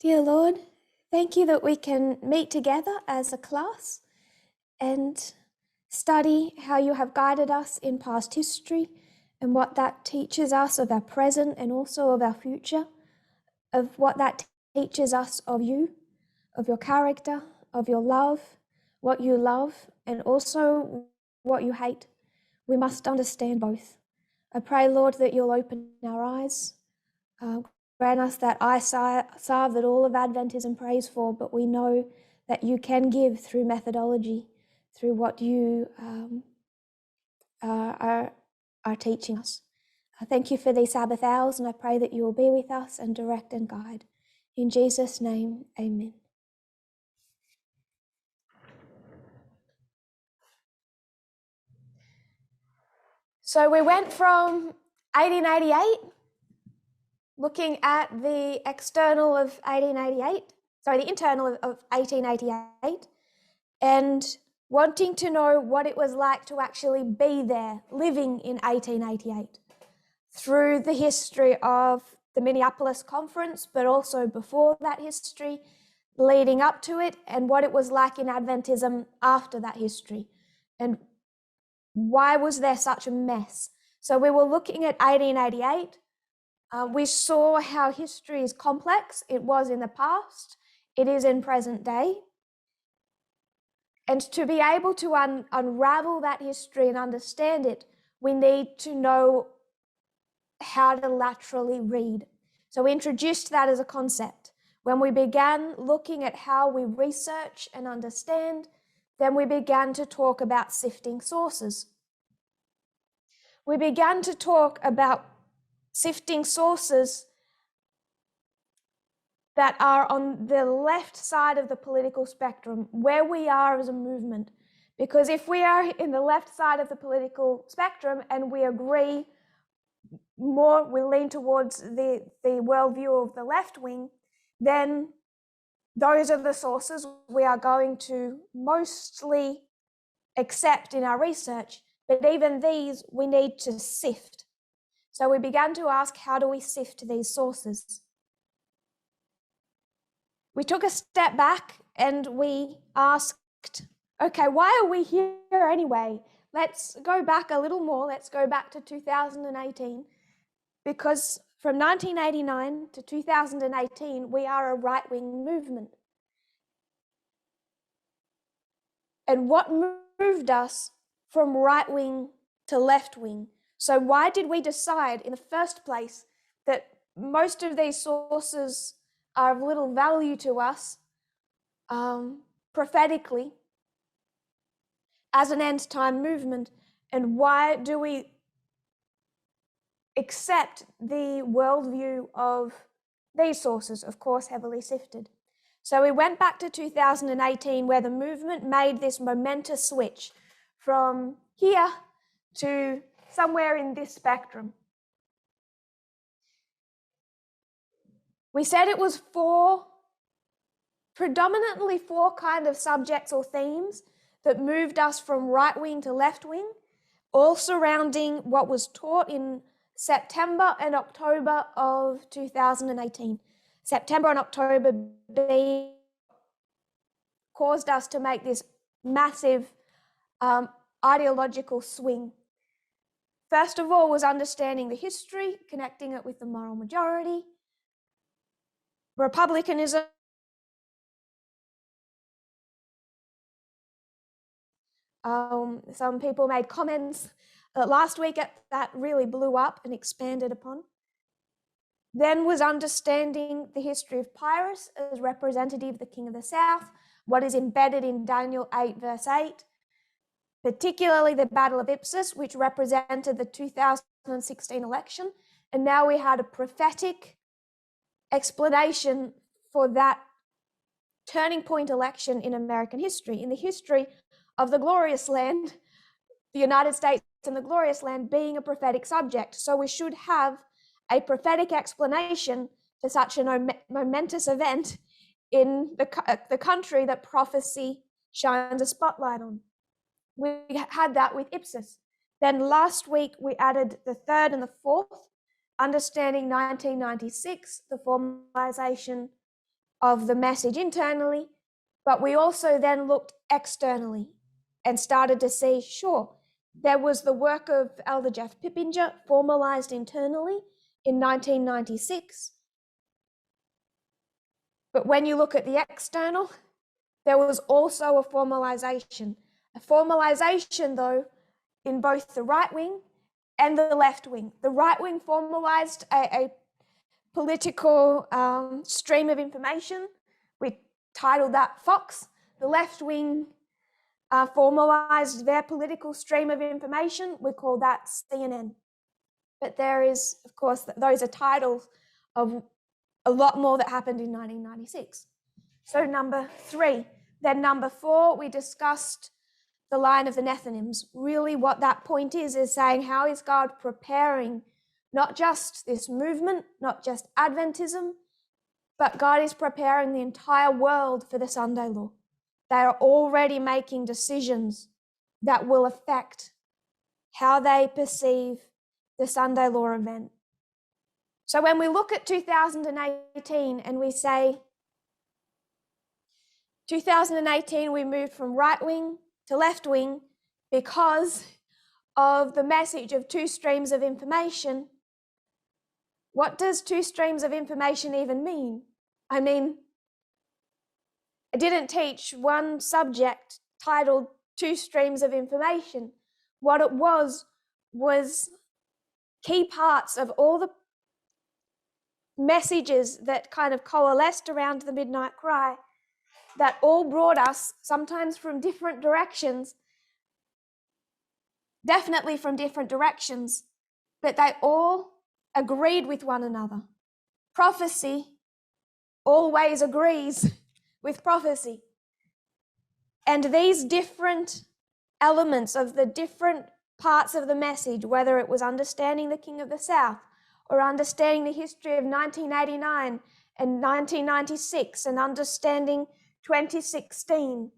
Dear Lord, thank you that we can meet together as a class and study how you have guided us in past history and what that teaches us of our present and also of our future, of what that teaches us of you, of your character, of your love, what you love, and also what you hate. We must understand both. I pray, Lord, that you'll open our eyes. Grant us that salve that all of Adventism prays for, but we know that you can give through methodology, through what you are teaching us. I thank you for these Sabbath hours, and I pray that you will be with us and direct and guide. In Jesus' name, amen. So we went from 1888, looking at the external of 1888, the internal of 1888, and wanting to know what it was like to actually be there, living in 1888, through the history of the Minneapolis Conference, but also before that history, leading up to it, and what it was like in Adventism after that history, and why was there such a mess. So we were looking at 1888. We saw how history is complex. It was in the past, it is in present day. And to be able to unravel that history and understand it, we need to know how to laterally read. So we introduced that as a concept. When we began looking at how we research and understand, then we began to talk about sifting sources. We began to talk about sifting sources that are on the left side of the political spectrum, where we are as a movement. Because if we are in the left side of the political spectrum and we agree more, we lean towards the worldview of the left wing, then those are the sources we are going to mostly accept in our research. But even these, we need to sift. So we began to ask, how do we sift these sources? We took a step back and we asked, okay, why are we here anyway? Let's go back a little more. Let's go back to 2018, because from 1989 to 2018, we are a right-wing movement. And what moved us from right-wing to left-wing? So why did we decide in the first place that most of these sources are of little value to us prophetically as an end-time movement? And why do we accept the worldview of these sources, of course, heavily sifted? So we went back to 2018, where the movement made this momentous switch from here to somewhere in this spectrum. We said it was predominantly four kind of subjects or themes that moved us from right wing to left wing, all surrounding what was taught in September and October of 2018. September and October caused us to make this massive ideological swing. First of all was understanding the history, connecting it with the moral majority, republicanism, some people made comments last week that really blew up and expanded upon. Then was understanding the history of Pyrrhus as representative of the King of the South, what is embedded in Daniel 8 verse 8, particularly the Battle of Ipsus, which represented the 2016 election. And now we had a prophetic explanation for that turning point election in American history, in the history of the glorious land, the United States and the glorious land being a prophetic subject. So we should have a prophetic explanation for such a momentous event in the country that prophecy shines a spotlight on. We had that with Ipsus. Then last week we added the third and the fourth, understanding 1996, the formalization of the message internally, but we also then looked externally and started to see, sure, there was the work of Elder Jeff Pippinger formalized internally in 1996. But when you look at the external, there was also a formalization. A formalization, though, in both the right wing and the left wing. The right wing formalized a political stream of information. We titled that Fox. The left wing formalized their political stream of information. We call that CNN. But there is, of course, those are titles of a lot more that happened in 1996. So number 3. Then number 4, we discussed the line of the Nethinims. Really what that point is saying, how is God preparing not just this movement, not just Adventism, but God is preparing the entire world for the Sunday law. They are already making decisions that will affect how they perceive the Sunday law event. So when we look at 2018 and we say, 2018 we moved from right wing to left wing because of the message of 2 streams of information. What does 2 streams of information even mean? I mean, I didn't teach one subject titled 2 streams of information. What it was key parts of all the messages that kind of coalesced around the midnight cry that all brought us, sometimes from different directions, definitely from different directions, but they all agreed with one another. Prophecy always agrees with prophecy. And these different elements of the different parts of the message, whether it was understanding the King of the South or understanding the history of 1989 and 1996 and understanding 2016,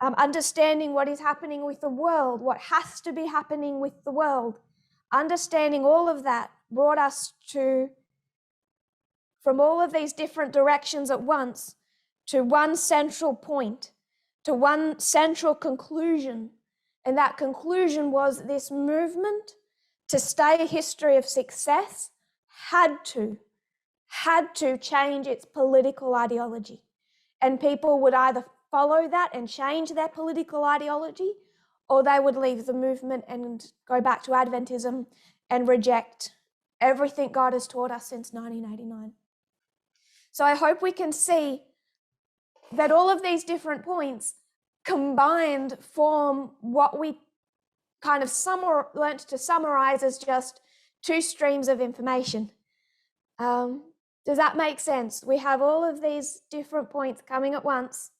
understanding what is happening with the world, what has to be happening with the world, understanding all of that brought us to, from all of these different directions at once, to one central point, to one central conclusion. And that conclusion was this movement to stay a history of success had to change its political ideology. And people would either follow that and change their political ideology, or they would leave the movement and go back to Adventism and reject everything God has taught us since 1989. So I hope we can see that all of these different points combined form what we kind of learnt to summarize as just 2 streams of information. Does that make sense? We have all of these different points coming at once.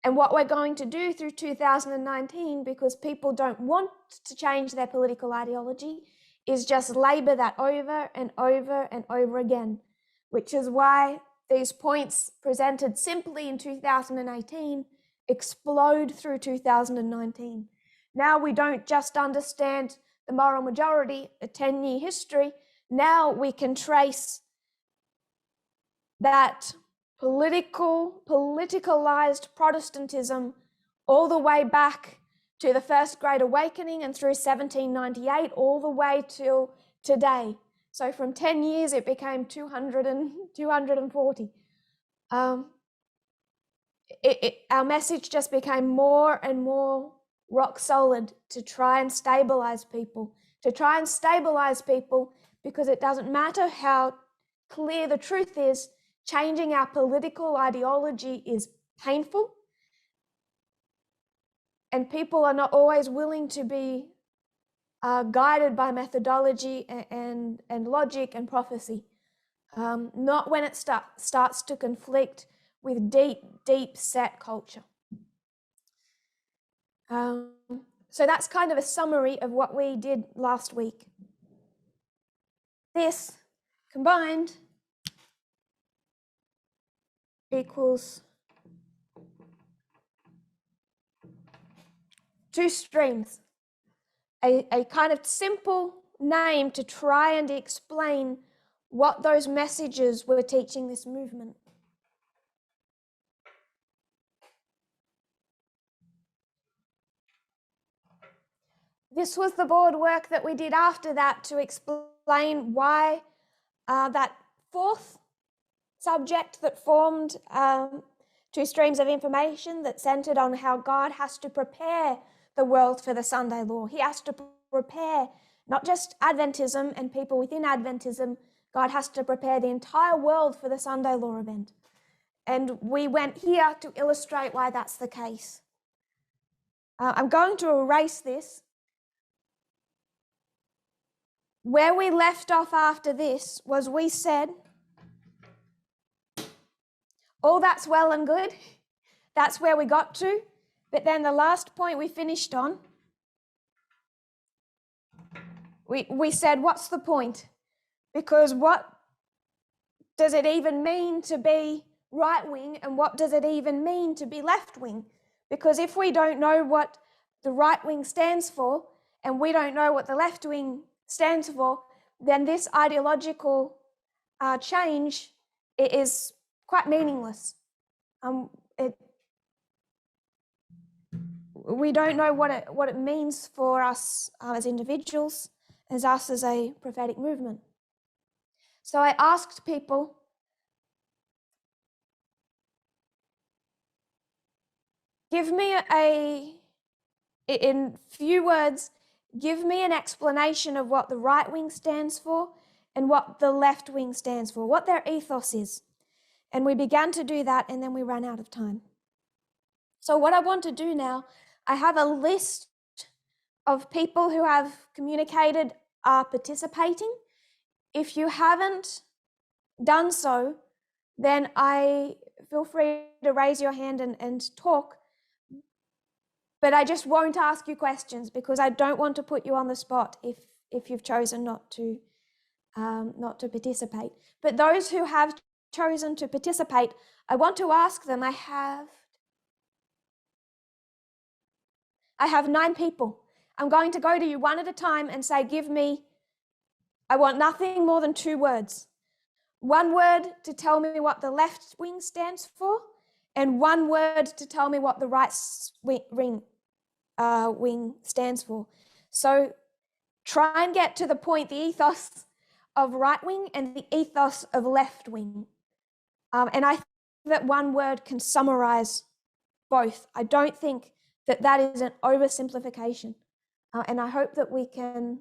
And what we're going to do through 2019, because people don't want to change their political ideology, is just labor that over and over and over again, which is why these points presented simply in 2018 explode through 2019. Now we don't just understand the moral majority, a 10-year history. Now we can trace that politicalized Protestantism all the way back to the First Great Awakening and through 1798, all the way till today. So from 10 years, it became 240. Our message just became more and more rock solid to try and stabilize people, because it doesn't matter how clear the truth is, changing our political ideology is painful, and people are not always willing to be guided by methodology and logic and prophecy. Not when it starts to conflict with deep set culture. So that's kind of a summary of what we did last week. This combined equals 2 streams, a kind of simple name to try and explain what those messages were teaching this movement. this was the board work that we did after that to explain why that fourth subject that formed two streams of information that centered on how God has to prepare the world for the Sunday law. He has to prepare not just Adventism and people within Adventism, God has to prepare the entire world for the Sunday law event. And we went here to illustrate why that's the case. I'm going to erase this. Where we left off after this was we said, all that's well and good. That's where we got to. But then the last point we finished on, we said, what's the point? Because what does it even mean to be right wing and what does it even mean to be left wing? Because if we don't know what the right wing stands for and we don't know what the left wing stands for, then this ideological change is quite meaningless. We don't know what it means for us as individuals, as us as a prophetic movement. So I asked people, give me in few words, give me an explanation of what the right wing stands for and what the left wing stands for, what their ethos is. And we began to do that, and then we ran out of time. So what I want to do now, I have a list of people who have communicated are participating. If you haven't done so, then I feel free to raise your hand and talk. But I just won't ask you questions because I don't want to put you on the spot if you've chosen not to participate. But those who have chosen to participate, I want to ask them. I have 9 people. I'm going to go to you one at a time and say, I want nothing more than 2 words. 1 word to tell me what the left wing stands for, and 1 word to tell me what the right wing stands for. So try and get to the point, the ethos of right wing and the ethos of left wing. And I think that 1 word can summarize both. I don't think that is an oversimplification. And I hope that we can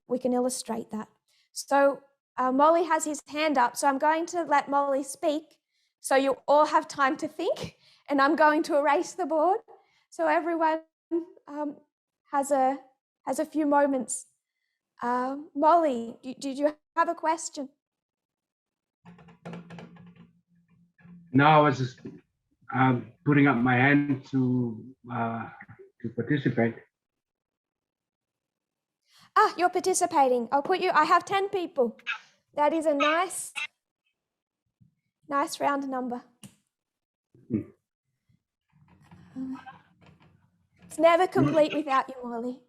illustrate that. So Molly has his hand up, so I'm going to let Molly speak so you all have time to think, and I'm going to erase the board so everyone has a few moments. Molly, did you have a question? No, I was just putting up my hand to participate. You're participating. I have 10 people. That is a nice round number. It's never complete without you, Molly.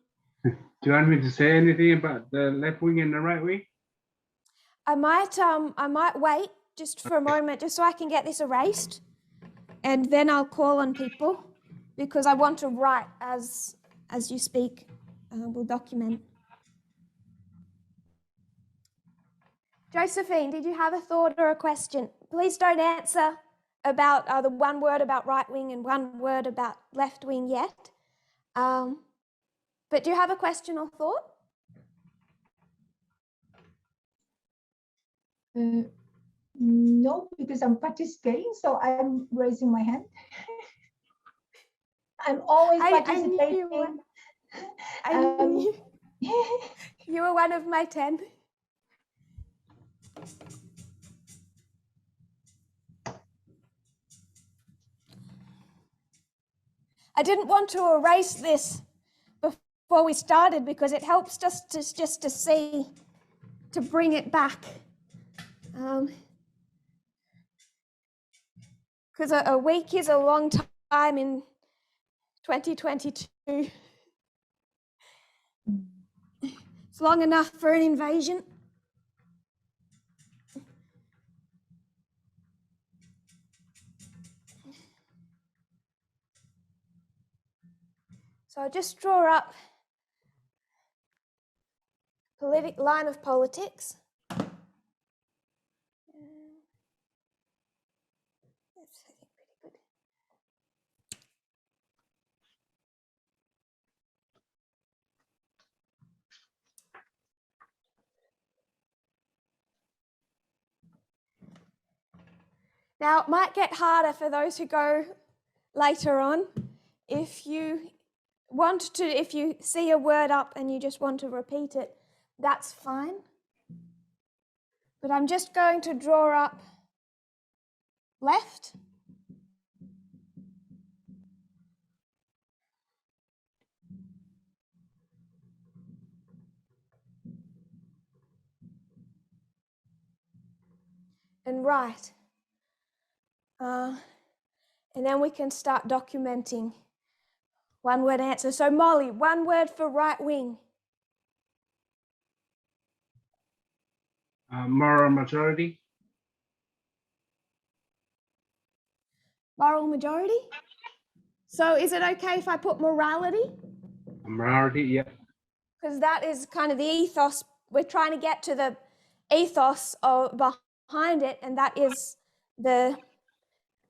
Do you want me to say anything about the left wing and the right wing? I might wait just for a moment, just so I can get this erased, and then I'll call on people because I want to write as you speak. We'll document. Josephine, did you have a thought or a question? Please don't answer about the 1 word about right wing and 1 word about left wing yet. But do you have a question or thought? No, because I'm participating, so I'm raising my hand. I'm always participating. I knew you were one of my 10. I didn't want to erase this before we started because it helps us to see, to bring it back. Because a week is a long time in 2022. It's long enough for an invasion. So I'll just draw up line of politics. That's, I think, pretty good. Now, it might get harder for those who go later on. If you if you see a word up and you just want to repeat it, that's fine. But I'm just going to draw up left. And right. And then we can start documenting one word answer. So Molly, one word for right wing. Moral majority. Moral majority. So is it okay if I put morality? Morality, yeah. Because that is kind of the ethos. We're trying to get to the ethos behind it, and that is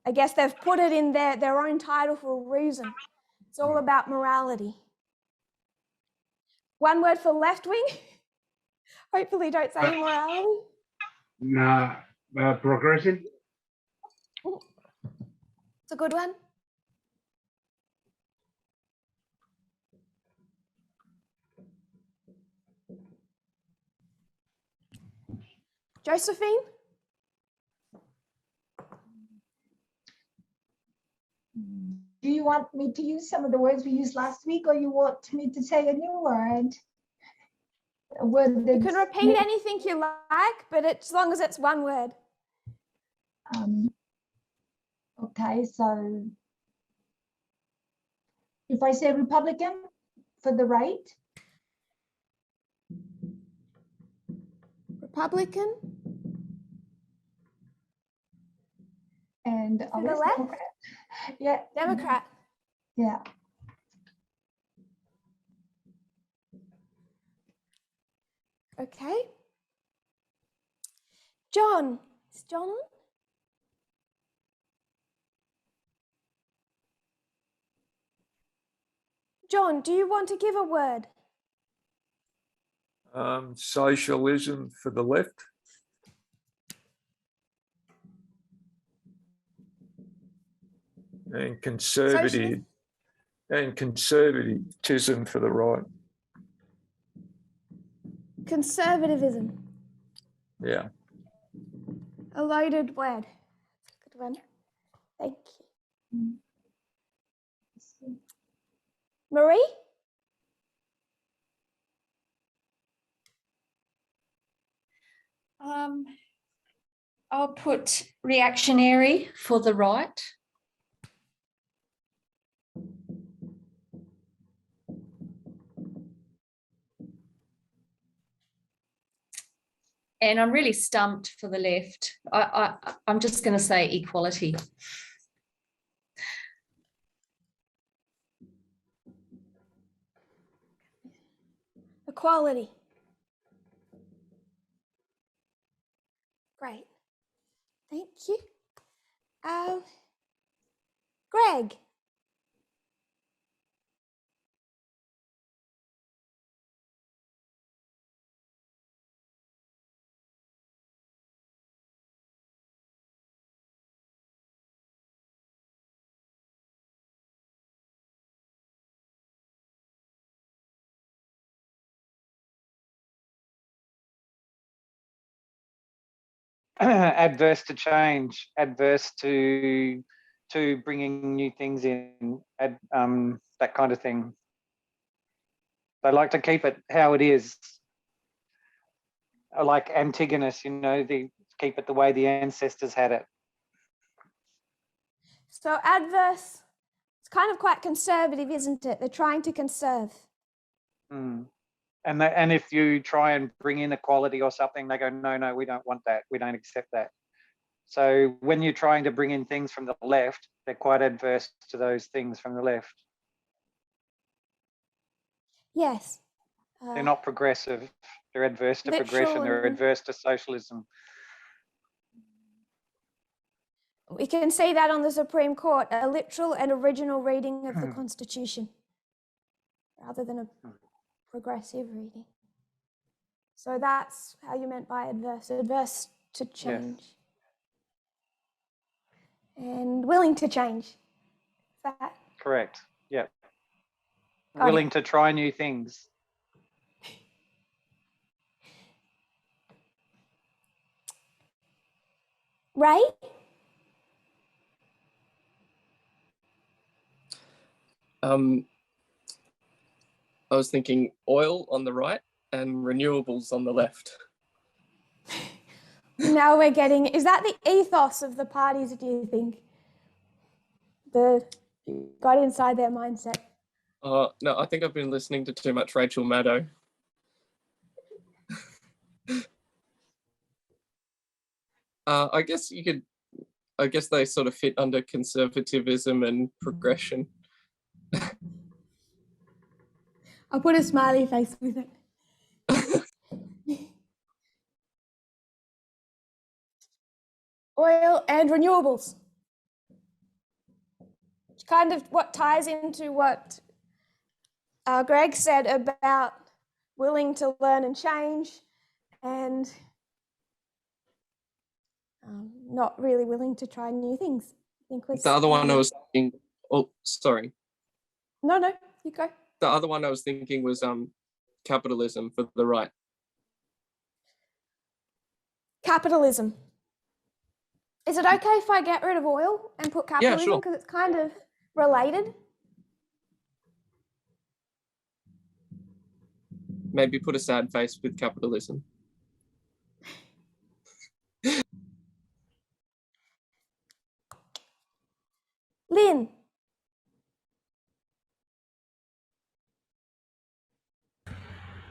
I guess they've put it in their own title for a reason. It's all about morality. One word for left wing. Hopefully don't say morality. Nah, progression. It's a good one. Josephine? Do you want me to use some of the words we used last week, or you want me to say a new word? A word You can repeat anything you like, but as long as it's one word. Okay, so if I say Republican for the right. Republican. And For the left? Democrat. Yeah. Democrat. Yeah. Okay. John. Is John on? John, do you want to give a word? Socialism for the left. And conservatism for the right. Conservatism. Yeah. A loaded word. Good one. Thank you. Marie? I'll put reactionary for the right. And I'm really stumped for the left. I'm just going to say equality. Equality. Great. Thank you. Greg. Adverse to change, adverse to bringing new things in, that kind of thing. They like to keep it how it is. Like Antigonus, they keep it the way the ancestors had it. So adverse, it's kind of quite conservative, isn't it? They're trying to conserve. Mm. And if you try and bring in equality or something, they go, no, we don't want that. We don't accept that. So when you're trying to bring in things from the left, they're quite adverse to those things from the left. Yes. They're not progressive. They're adverse to Literal progression. They're and- adverse to socialism. We can see that on the Supreme Court, a literal and original reading of the Constitution, rather than a progressive reading. So that's how you meant by adverse to change. And willing to change. That. Correct. Yeah. Got Willing it. to try new things. Ray? I was thinking oil on the right and renewables on the left. Now we're getting, is that the ethos of the parties, do you think? Got inside their mindset. No, I think I've been listening to too much Rachel Maddow. I guess they sort of fit under conservatism and progression. I'll put a smiley face with it. Oil and renewables. It's kind of what ties into what Greg said about willing to learn and change and not really willing to try new things. I think was The other one I was thinking, oh, sorry. No, you go. The other one I was thinking was capitalism for the right. Capitalism. Is it okay if I get rid of oil and put capitalism? sure. Because it's kind of related. Maybe put a sad face with capitalism. Lynn.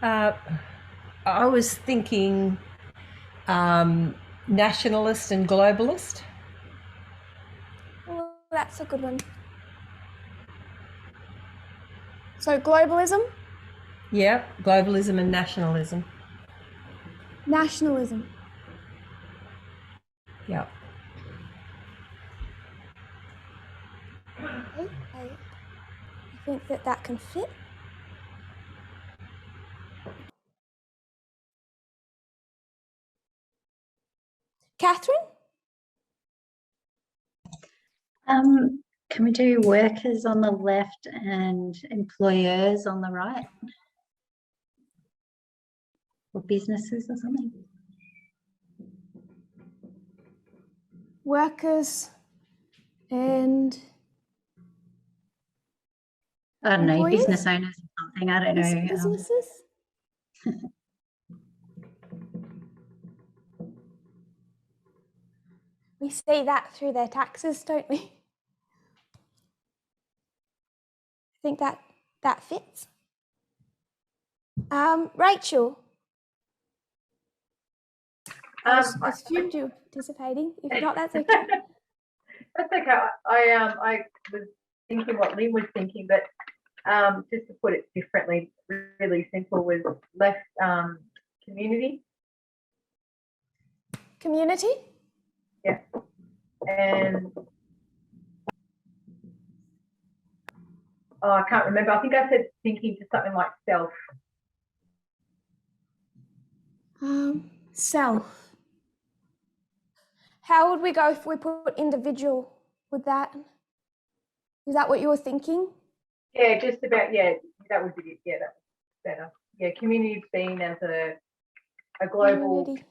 I was thinking nationalist and globalist. Well, that's a good one. So globalism, Yeah, globalism and nationalism. nationalism. Yeah. Okay, I think that can fit. Catherine? Can we do workers on the left and employers on the right? Or businesses or something? Workers and I don't know, employers? business owners or something, I don't know. Businesses? We see that through their taxes, don't we? I think that fits. Rachel? I assumed you were participating. If not, that's okay. That's okay. I was thinking what Lynn was thinking, but just to put it differently, really simple, was left community. Community? Yeah. And I can't remember. I think I said thinking to something like self. Self. How would we go if we put individual with that? Is that what you were thinking? Yeah, just about, yeah, that would be it. Yeah, that was better. Yeah, community being as a global Community.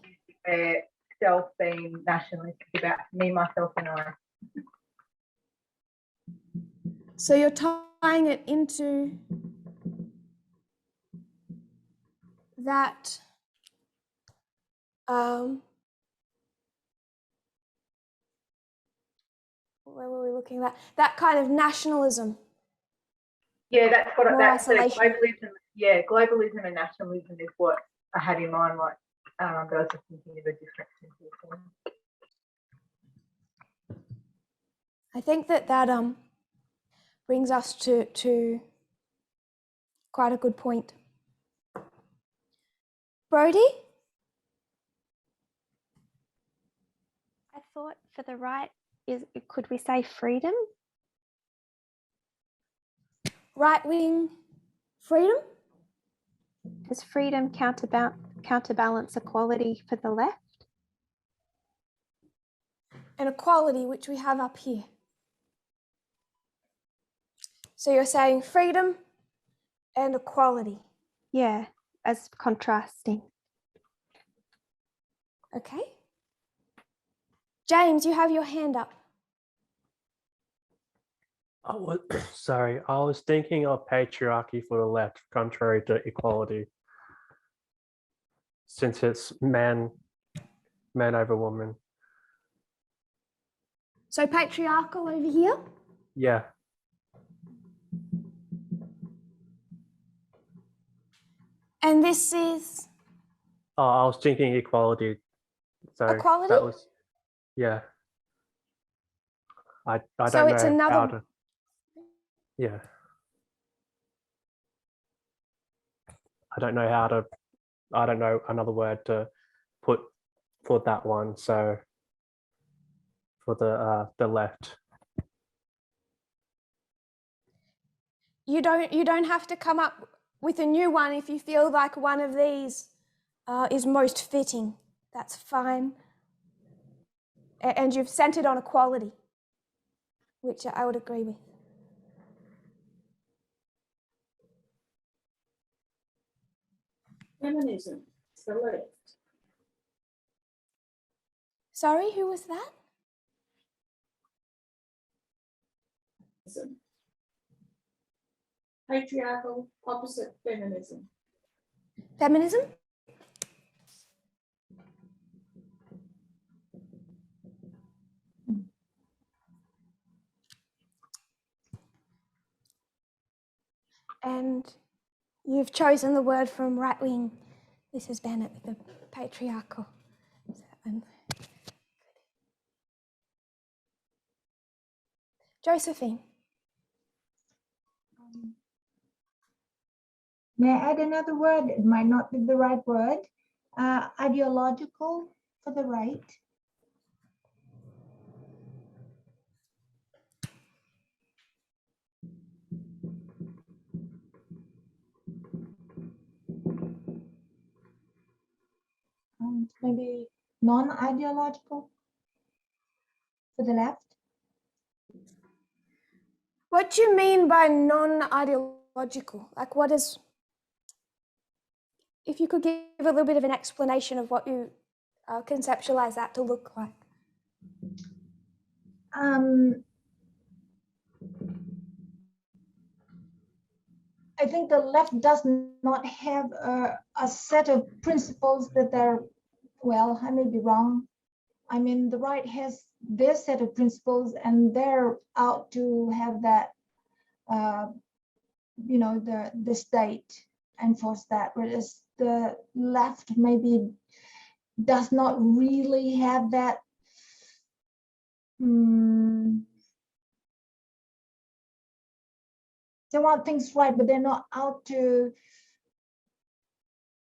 where self being nationalist, about me, myself and I. So you're tying it into that where were we looking at? That kind of nationalism. Yeah, that's what More that's isolation. globalism. Yeah, globalism and nationalism is what I had in mind. Like, but I was just thinking of a different thing. I think that brings us to quite a good point. Brody? I thought for the right could we say freedom? Right wing freedom? Does freedom counterbalance equality for the left? And equality, which we have up here. So you're saying freedom and equality. Yeah, as contrasting. Okay. James, you have your hand up. Sorry, I was thinking of patriarchy for the left, contrary to equality. Since it's man over woman. So patriarchal over here? Yeah. And this is? Oh, I was thinking equality. So equality? that was, yeah. I So don't it's know another... how to, yeah. I don't know another word to put for that one. So for the left. You don't have to come up with a new one if you feel like one of these is most fitting. That's fine. And you've centered on equality, which I would agree with. Feminism, it's the left. Sorry, who was that? Patriarchal, opposite feminism. Feminism? And you've chosen the word from right wing. This is Bennett with the patriarchal. Josephine. May I add another word? It might not be the right word. Ideological for the right. Maybe non-ideological for the left. What do you mean by non-ideological? Like what is, if you could give a little bit of an explanation of what you conceptualize that to look like. I think the left does not have a set of principles that they're, well, I may be wrong. I mean, the right has their set of principles and they're out to have that, you know, the state enforce that, whereas the left maybe does not really have that. They want things right, but they're not out to,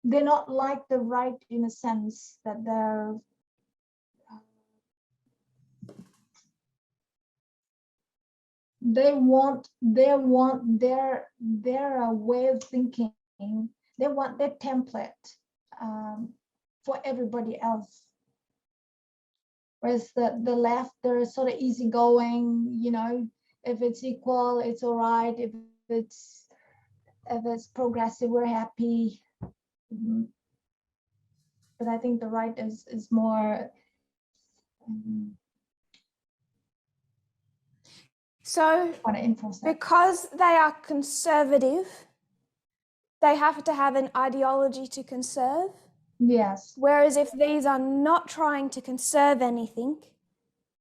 they're not like the right in a sense that they're, they want their way of thinking. They want their template for everybody else. Whereas the left, they're sort of easygoing, you know, if it's equal, it's all right. If it's progressive, we're happy. But I think the right is more. So because they are conservative, they have to have an ideology to conserve. Yes. Whereas if these are not trying to conserve anything,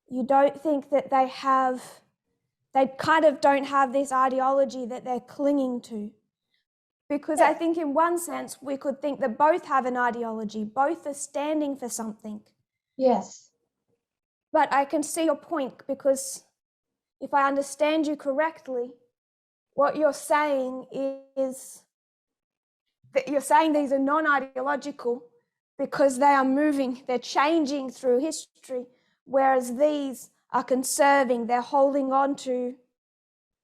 you don't think that they kind of don't have this ideology that they're clinging to. Because I think in one sense, we could think that both have an ideology, both are standing for something. Yes. But I can see your point, because if I understand you correctly, what you're saying is you're saying these are non-ideological because they are moving, they're changing through history, whereas these are conserving, they're holding on to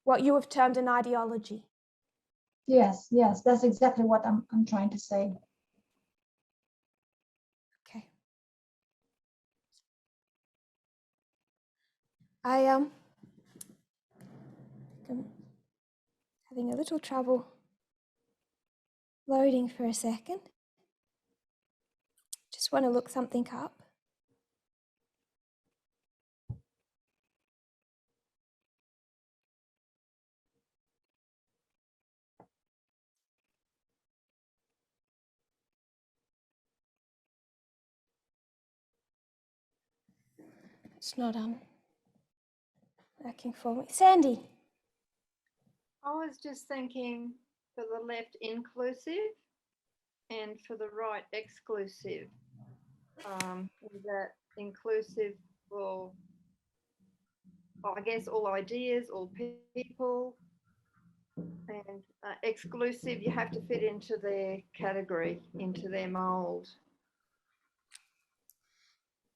what you have termed an ideology. Yes, yes, that's exactly what I'm trying to say. Okay. I'm having a little trouble loading for a second. Just want to look something up. It's not working for me. Sandy. I was just thinking for the left inclusive and for the right exclusive. Is that inclusive for, I guess, all ideas, all people, and exclusive, you have to fit into their category, into their mold.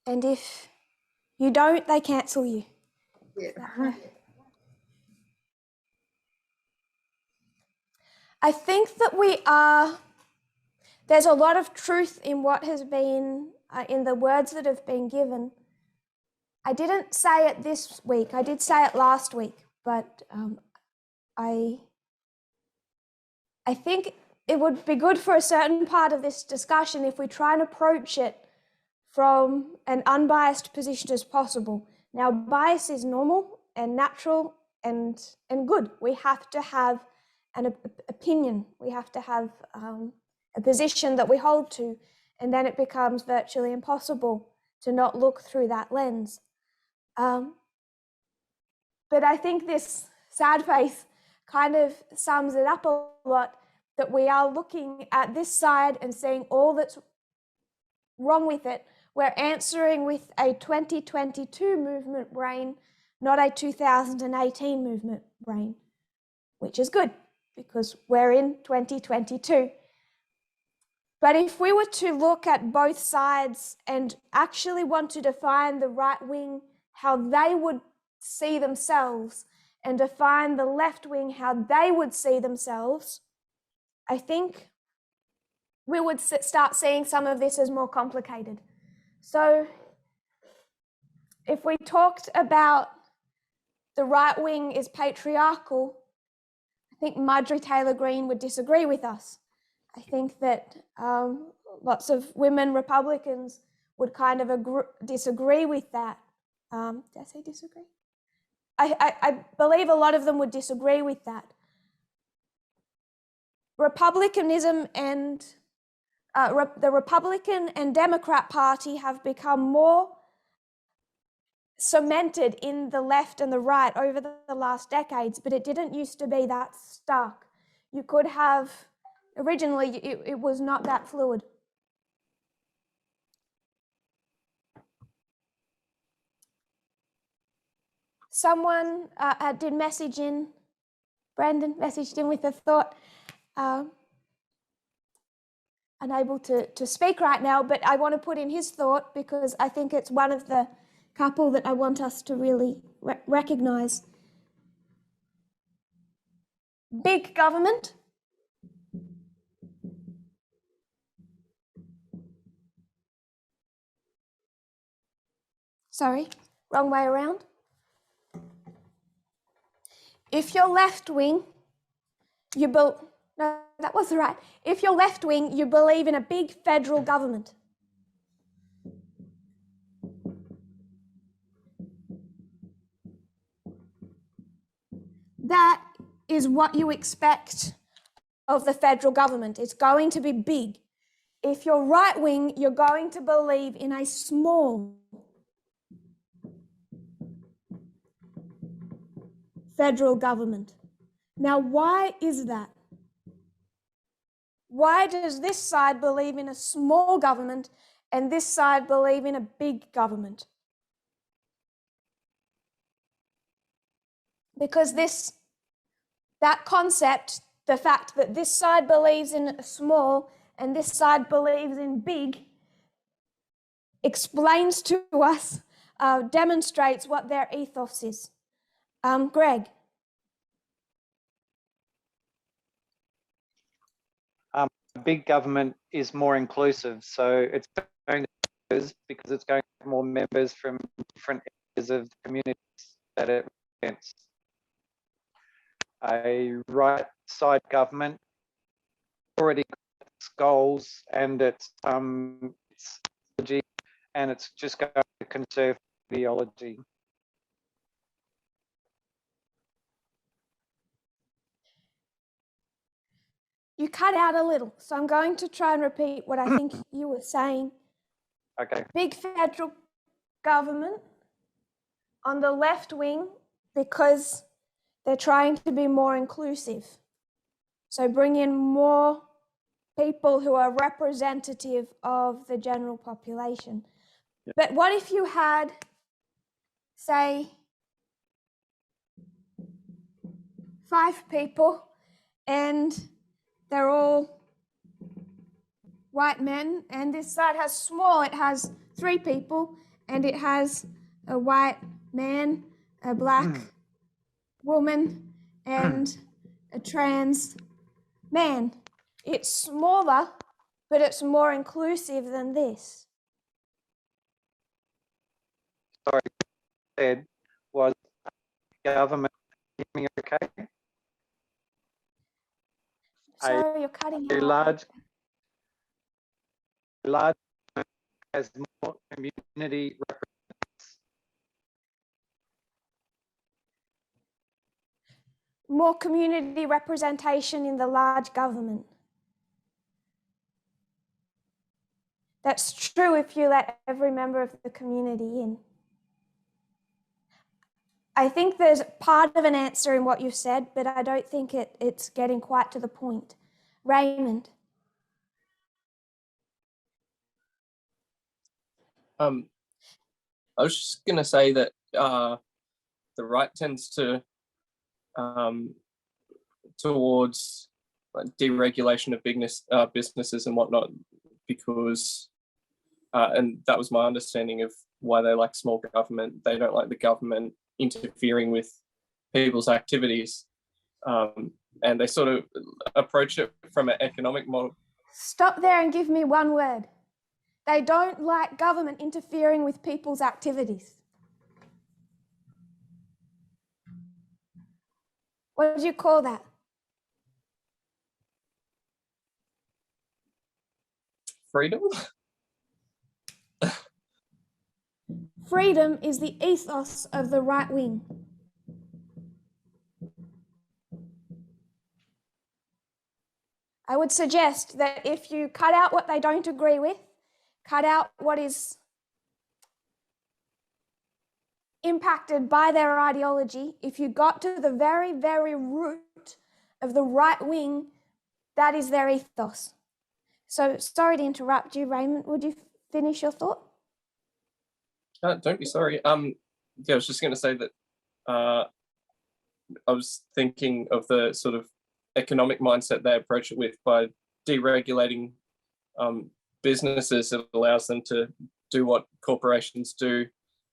And if you don't, they cancel you. Yeah. I think that there's a lot of truth in what has been, in the words that have been given. I didn't say it this week, I did say it last week, but I think it would be good for a certain part of this discussion if we try and approach it from an unbiased position as possible. Now, bias is normal and natural and good. We have to have an opinion. We have to have a position that we hold to, and then it becomes virtually impossible to not look through that lens. But I think this sad face kind of sums it up a lot, that we are looking at this side and seeing all that's wrong with it. We're answering with a 2022 movement brain, not a 2018 movement brain, which is good because we're in 2022. But if we were to look at both sides and actually want to define the right wing, how they would see themselves, and define the left wing, how they would see themselves, I think we would start seeing some of this as more complicated. So if we talked about the right wing is patriarchal, I think Marjorie Taylor Greene would disagree with us. I think that lots of women Republicans would kind of disagree with that. Did I say disagree? I believe a lot of them would disagree with that. Republicanism and the Republican and Democrat Party have become more cemented in the left and the right over the last decades, but it didn't used to be that stark. You could have, originally it was not that fluid. Someone did message in, Brandon messaged in with a thought, unable to speak right now, but I want to put in his thought because I think it's one of the couple that I want us to really recognize. Big government sorry, wrong way around. If you're left wing, no, that was right. If you're left wing, you believe in a big federal government. That is what you expect of the federal government. It's going to be big. If you're right wing, you're going to believe in a small federal government. Now, why is that? Why does this side believe in a small government and this side believe in a big government? Because that concept the fact that this side believes in small and this side believes in big explains to us, demonstrates what their ethos is. Greg. Big government is more inclusive, so it's going to because it's going to have more members from different areas of the communities that it represents. A right side government already got its goals and its ideology, and it's just going to conserve ideology. You cut out a little, so I'm going to try and repeat what I think you were saying. Okay. Big federal government on the left wing because they're trying to be more inclusive. So bring in more people who are representative of the general population. Yep. But what if you had, say, 5 people and they're all white men, and this side has small, it has 3 people, and it has a white man, a black woman, and a trans man. It's smaller, but it's more inclusive than this. Sorry, said was government. Hear me okay? Sorry, you're cutting out. Large has more community representatives. More community representation in the large government. That's true if you let every member of the community in. I think there's part of an answer in what you said, but I don't think it's getting quite to the point. Raymond. I was just going to say that the right tends to towards deregulation of businesses and whatnot, because, and that was my understanding of why they like small government. They don't like the government interfering with people's activities, and they sort of approach it from an economic model. Stop there and give me one word. They don't like government interfering with people's activities. What do you call that? Freedom? Freedom is the ethos of the right wing. I would suggest that if you cut out what they don't agree with, cut out what is impacted by their ideology, if you got to the very, very root of the right wing, that is their ethos. So sorry to interrupt you, Raymond. Would you finish your thought? Don't be sorry. Yeah, I was just going to say that I was thinking of the sort of economic mindset they approach it with by deregulating businesses. It allows them to do what corporations do,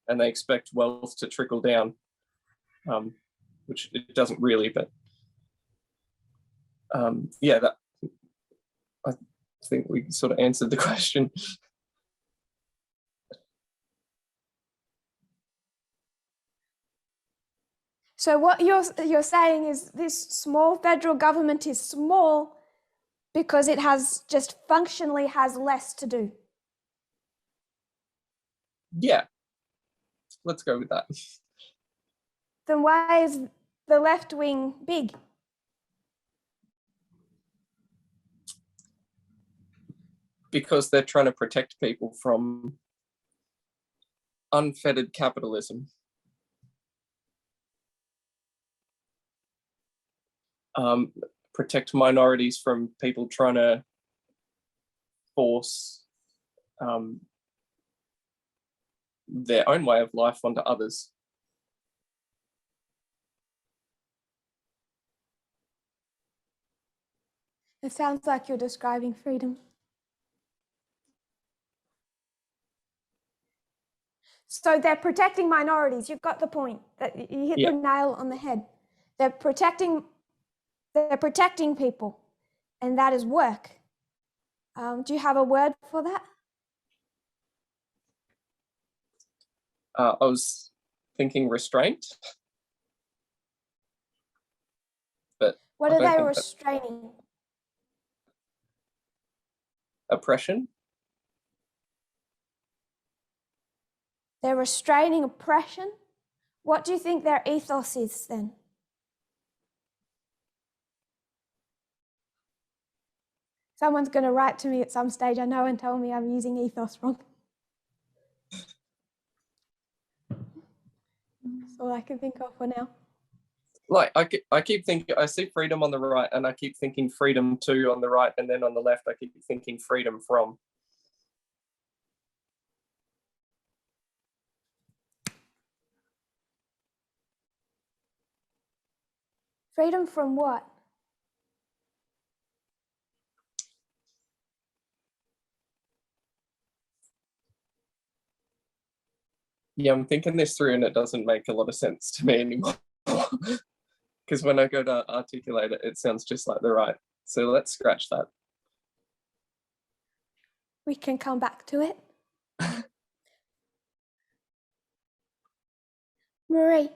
and they expect wealth to trickle down, which it doesn't really, but yeah, that I think we sort of answered the question. So what you're saying is this small federal government is small because it has just functionally has less to do. Yeah, let's go with that. Then why is the left wing big? Because they're trying to protect people from unfettered capitalism. Protect minorities from people trying to force their own way of life onto others. It sounds like you're describing freedom. So they're protecting minorities. You've got the point. That you hit the nail on the head. They're protecting people, and that is work. Do you have a word for that? I was thinking restraint. But what I are don't they think restraining? Oppression. They're restraining oppression. What do you think their ethos is then? Someone's going to write to me at some stage, I know, and tell me I'm using ethos wrong. That's all I can think of for now. Like I keep thinking, I see freedom on the right, and I keep thinking freedom to on the right, and then on the left I keep thinking freedom from. Freedom from what? Yeah, I'm thinking this through and it doesn't make a lot of sense to me anymore. Because when I go to articulate it, it sounds just like the right. So let's scratch that. We can come back to it. Marie.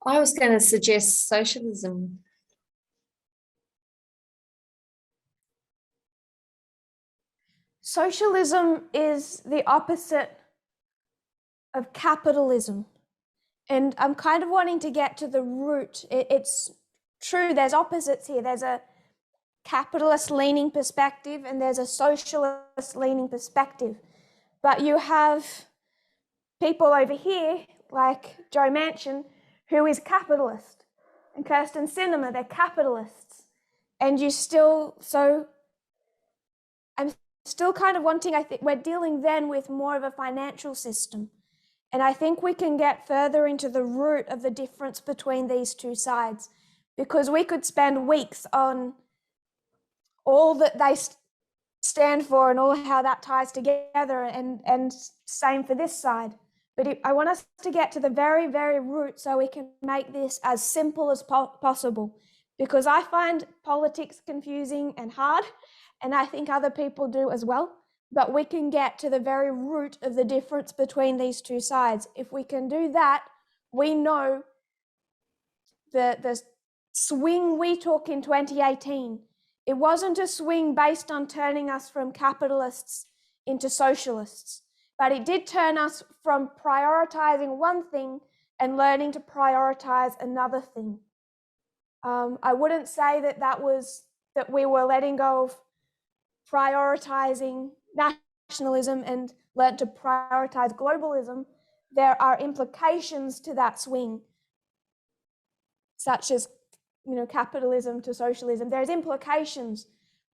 I was going to suggest socialism. Socialism is the opposite of capitalism. And I'm kind of wanting to get to the root. It's true, there's opposites here. There's a capitalist leaning perspective and there's a socialist leaning perspective. But you have people over here, like Joe Manchin, who is capitalist, and Kirsten Sinema, they're capitalists. And you still, so I'm still kind of wanting, I think we're dealing then with more of a financial system. And I think we can get further into the root of the difference between these two sides, because we could spend weeks on all that they stand for and all how that ties together, and same for this side. But I want us to get to the very, very root so we can make this as simple as possible, because I find politics confusing and hard, and I think other people do as well. But we can get to the very root of the difference between these two sides. If we can do that, we know the swing we took in 2018, it wasn't a swing based on turning us from capitalists into socialists, but it did turn us from prioritizing one thing and learning to prioritize another thing. I wouldn't say that we were letting go of prioritizing nationalism and learned to prioritize globalism. There are implications to that swing, such as, capitalism to socialism. There's implications,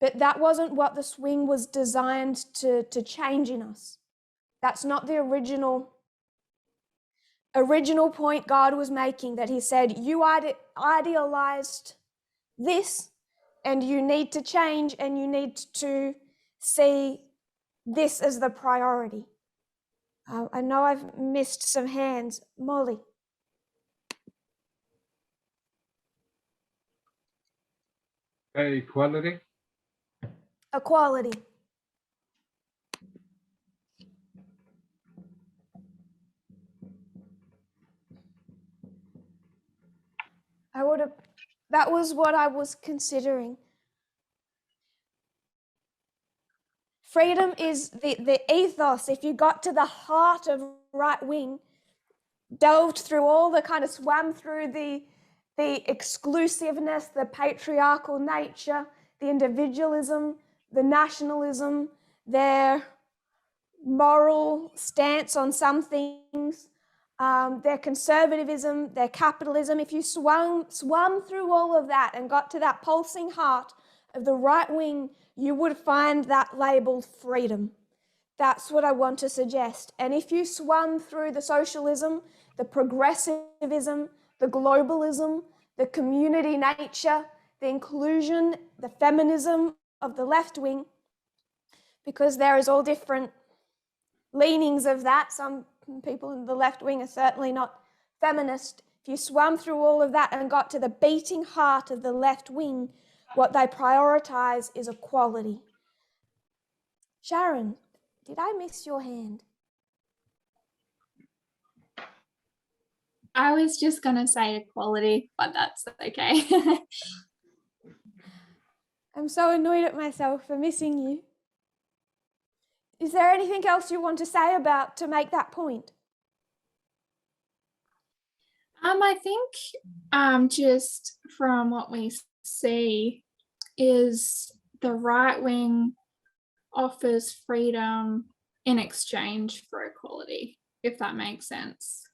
but that wasn't what the swing was designed to change in us. That's not the original point God was making, that he said, you idealized this and you need to change and you need to see this as the priority. I know I've missed some hands. Molly. Equality. Equality. That was what I was considering. Freedom is the ethos. If you got to the heart of right wing, delved through all the kind of swam through the exclusiveness, the patriarchal nature, the individualism, the nationalism, their moral stance on some things, their conservatism, their capitalism. If you swam through all of that and got to that pulsing heart of the right wing, you would find that labeled freedom. That's what I want to suggest. And if you swam through the socialism, the progressivism, the globalism, the community nature, the inclusion, the feminism of the left wing, because there is all different leanings of that. Some people in the left wing are certainly not feminist. If you swam through all of that and got to the beating heart of the left wing, what they prioritize is equality. Sharon, did I miss your hand? I was just going to say equality, but that's okay. I'm so annoyed at myself for missing you. Is there anything else you want to say about to make that point? I think just from what we see is the right wing offers freedom in exchange for equality, if that makes sense.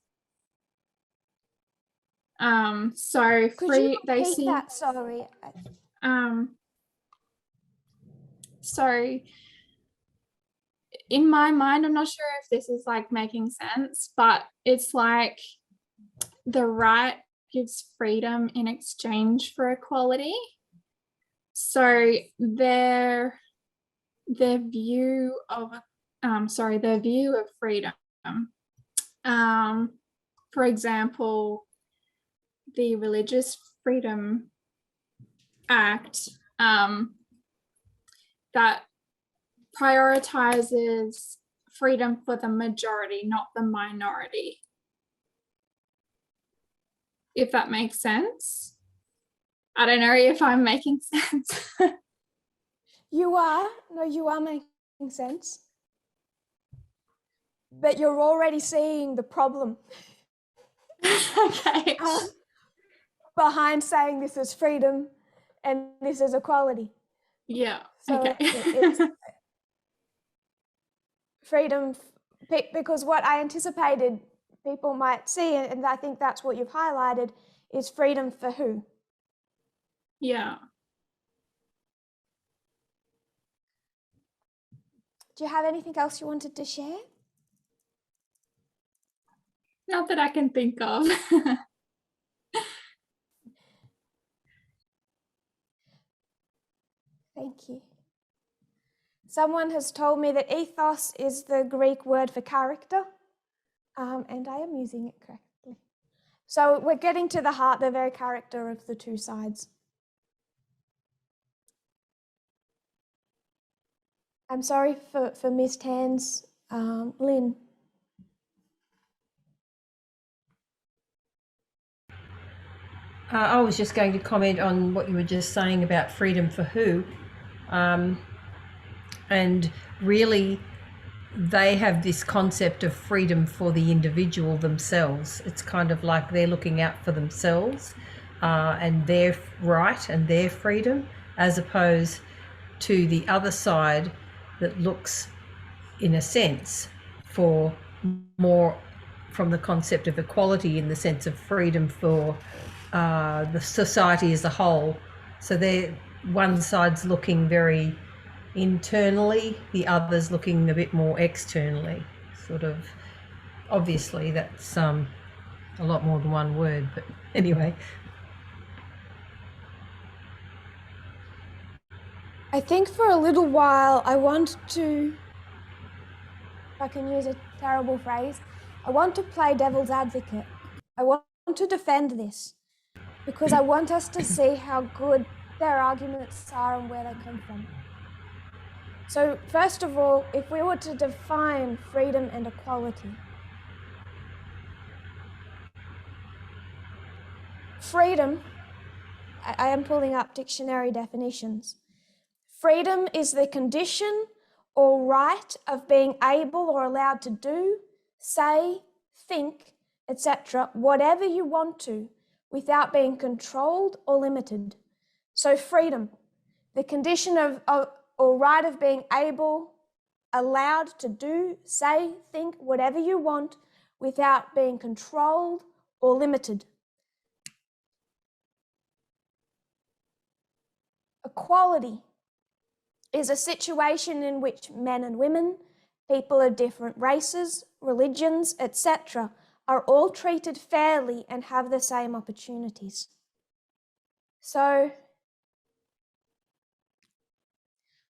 So Could you repeat that? Sorry. So in my mind, I'm not sure if this is like making sense, but it's like the right gives freedom in exchange for equality. So their view of freedom, for example, the Religious Freedom Act that prioritizes freedom for the majority, not the minority. If that makes sense. I don't know if I'm making sense. You are. No, you are making sense. But you're already seeing the problem. Okay. Behind saying this is freedom and this is equality. Yeah. So okay. It's freedom, because what I anticipated people might see, and I think that's what you've highlighted, is freedom for who? Yeah. Do you have anything else you wanted to share? Not that I can think of. Thank you. Someone has told me that ethos is the Greek word for character, and I am using it correctly. So we're getting to the heart, the very character of the two sides. I'm sorry for missed hands. Lynn. I was just going to comment on what you were just saying about freedom for who. And really, they have this concept of freedom for the individual themselves. It's kind of like they're looking out for themselves and their right and their freedom, as opposed to the other side that looks, in a sense, for more from the concept of equality in the sense of freedom for the society as a whole. So they're, one side's looking very internally, the other's looking a bit more externally. Sort of, obviously that's a lot more than one word, but anyway. I think for a little while I want to, if I can use a terrible phrase, I want to play devil's advocate. I want to defend this because I want us to see how good their arguments are and where they come from. So first of all, if we were to define freedom and equality, freedom, I am pulling up dictionary definitions. Freedom is the condition or right of being able or allowed to do, say, think, etc., whatever you want to, without being controlled or limited. So freedom, the condition of or right of being able, allowed to do, say, think, whatever you want, without being controlled or limited. Equality is a situation in which men and women, people of different races, religions, etc., are all treated fairly and have the same opportunities. So,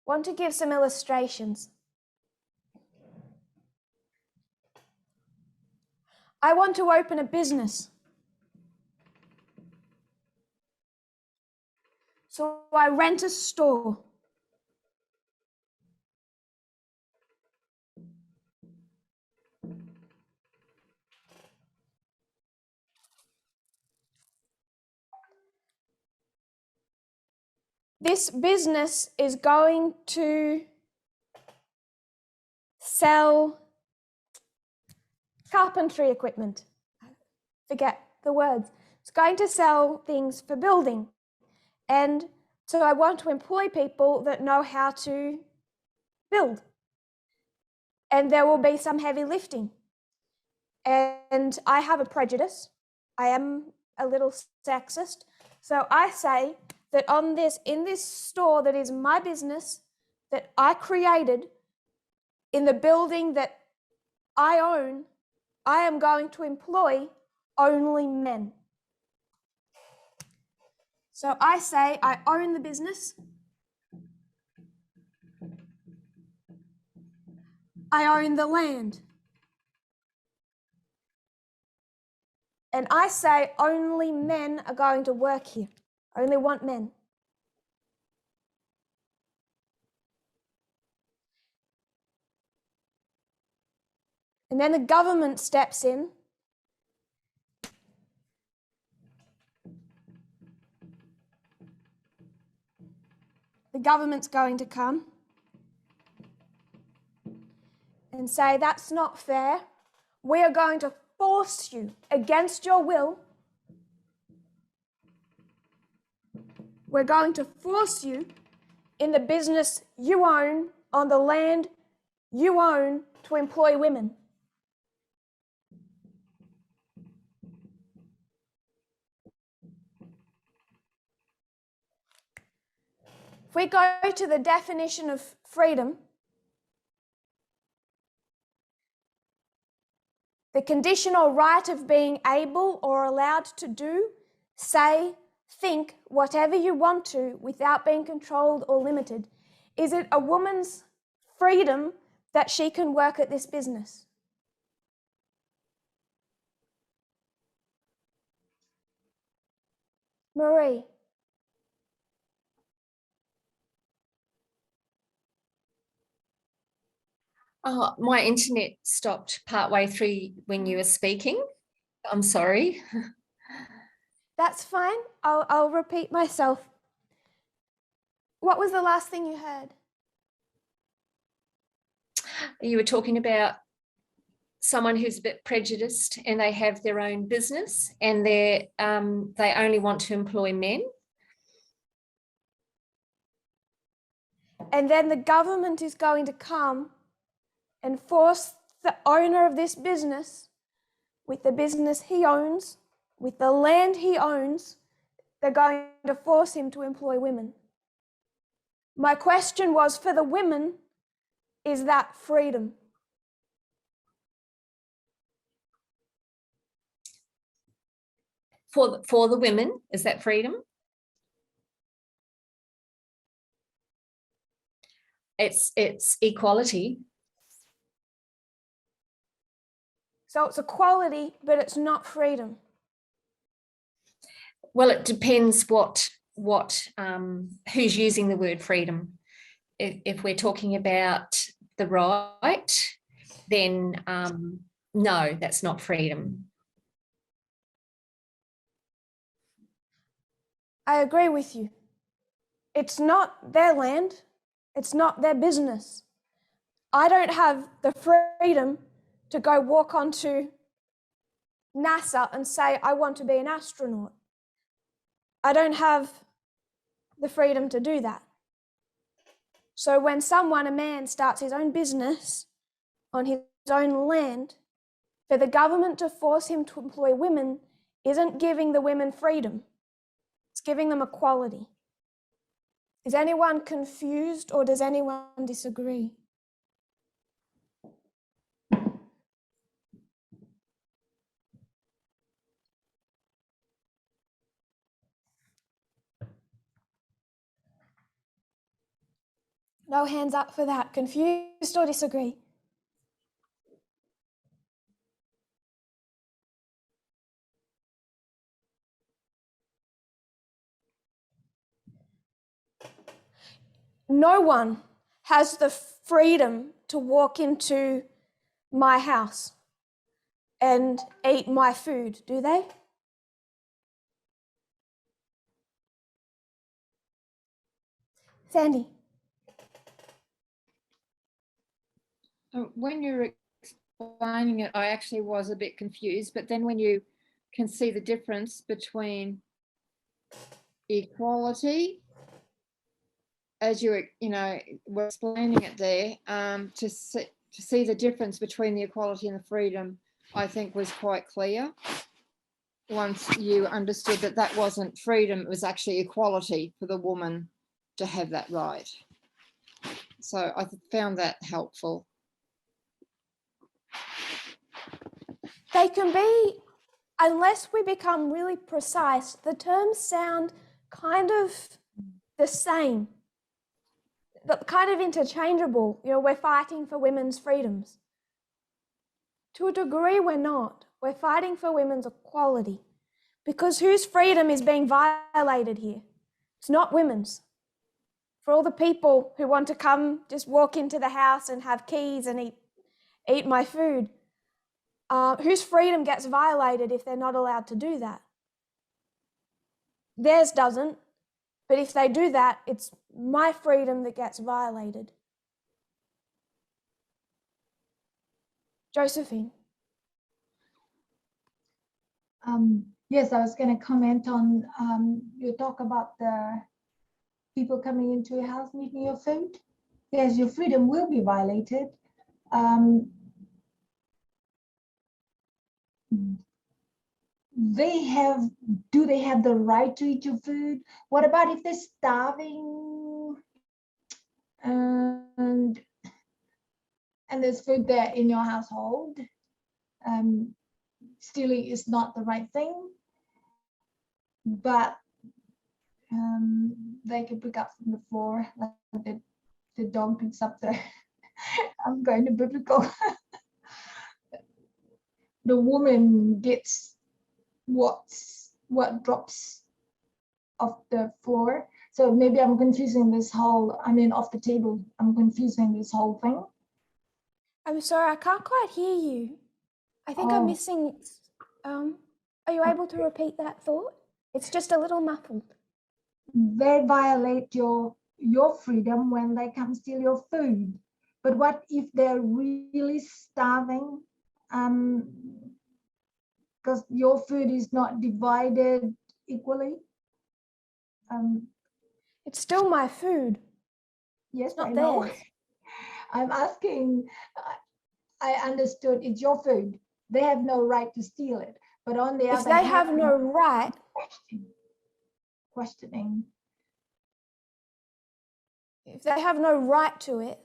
want to give some illustrations. I want to open a business. So I rent a store. This business is going to sell carpentry equipment. Forget the words. It's going to sell things for building. And so I want to employ people that know how to build. And there will be some heavy lifting. And I have a prejudice. I am a little sexist. So I say that in this store that is my business, that I created, in the building that I own, I am going to employ only men. So I say I own the business. I own the land. And I say only men are going to work here. I only want men. And then the government steps in. The government's going to come and say, that's not fair. We are going to force you against your will. We're going to force you in the business you own, on the land you own, to employ women. If we go to the definition of freedom, the conditional right of being able or allowed to do, say, think whatever you want to without being controlled or limited. Is it a woman's freedom that she can work at this business? Marie. Oh, my internet stopped partway through when you were speaking. I'm sorry. That's fine. I'll repeat myself. What was the last thing you heard? You were talking about someone who's a bit prejudiced and they have their own business and they only want to employ men. And then the government is going to come and force the owner of this business, with the business he owns, with the land he owns, they're going to force him to employ women. My question was, for the women, is that freedom? For the women, is that freedom? It's equality. So it's equality, but it's not freedom. Well, it depends who's using the word freedom. If we're talking about the right, then no, that's not freedom. I agree with you. It's not their land. It's not their business. I don't have the freedom to go walk onto NASA and say, I want to be an astronaut. I don't have the freedom to do that. So when a man starts his own business on his own land, for the government to force him to employ women isn't giving the women freedom. It's giving them equality. Is anyone confused or does anyone disagree? No hands up for that. Confused or disagree? No one has the freedom to walk into my house and eat my food, do they? Sandy. When you're explaining it, I actually was a bit confused, but then when you can see the difference between equality, as you were explaining it there, to see the difference between the equality and the freedom, I think was quite clear. Once you understood that that wasn't freedom, it was actually equality for the woman to have that right. So I found that helpful. They can be, unless we become really precise, the terms sound kind of the same, kind of interchangeable. You know, we're fighting for women's freedoms. To a degree, we're not. We're fighting for women's equality, because whose freedom is being violated here? It's not women's. For all the people who want to come, just walk into the house and have keys and eat my food, whose freedom gets violated if they're not allowed to do that? Theirs doesn't, but if they do that, it's my freedom that gets violated. Josephine. Yes, I was going to comment on you talk about the people coming into your house and eating your food. Yes, your freedom will be violated. Do they have the right to eat your food? What about if they're starving and there's food there in your household? Stealing is not the right thing, but they can pick up from the floor like the dog picks up the I'm going to biblical. The woman gets what drops off the floor. So maybe I'm confusing this whole, off the table, I'm confusing this whole thing. I'm sorry, I can't quite hear you. I think I'm missing, are you able to repeat that thought? It's just a little muffled. They violate your freedom when they come steal your food. But what if they're really starving? Because your food is not divided equally. It's still my food. Yes, it's not I know. theirs. I'm asking, I understood it's your food. They have no right to steal it. But on the other hand, if they have no right, questioning. If they have no right to it,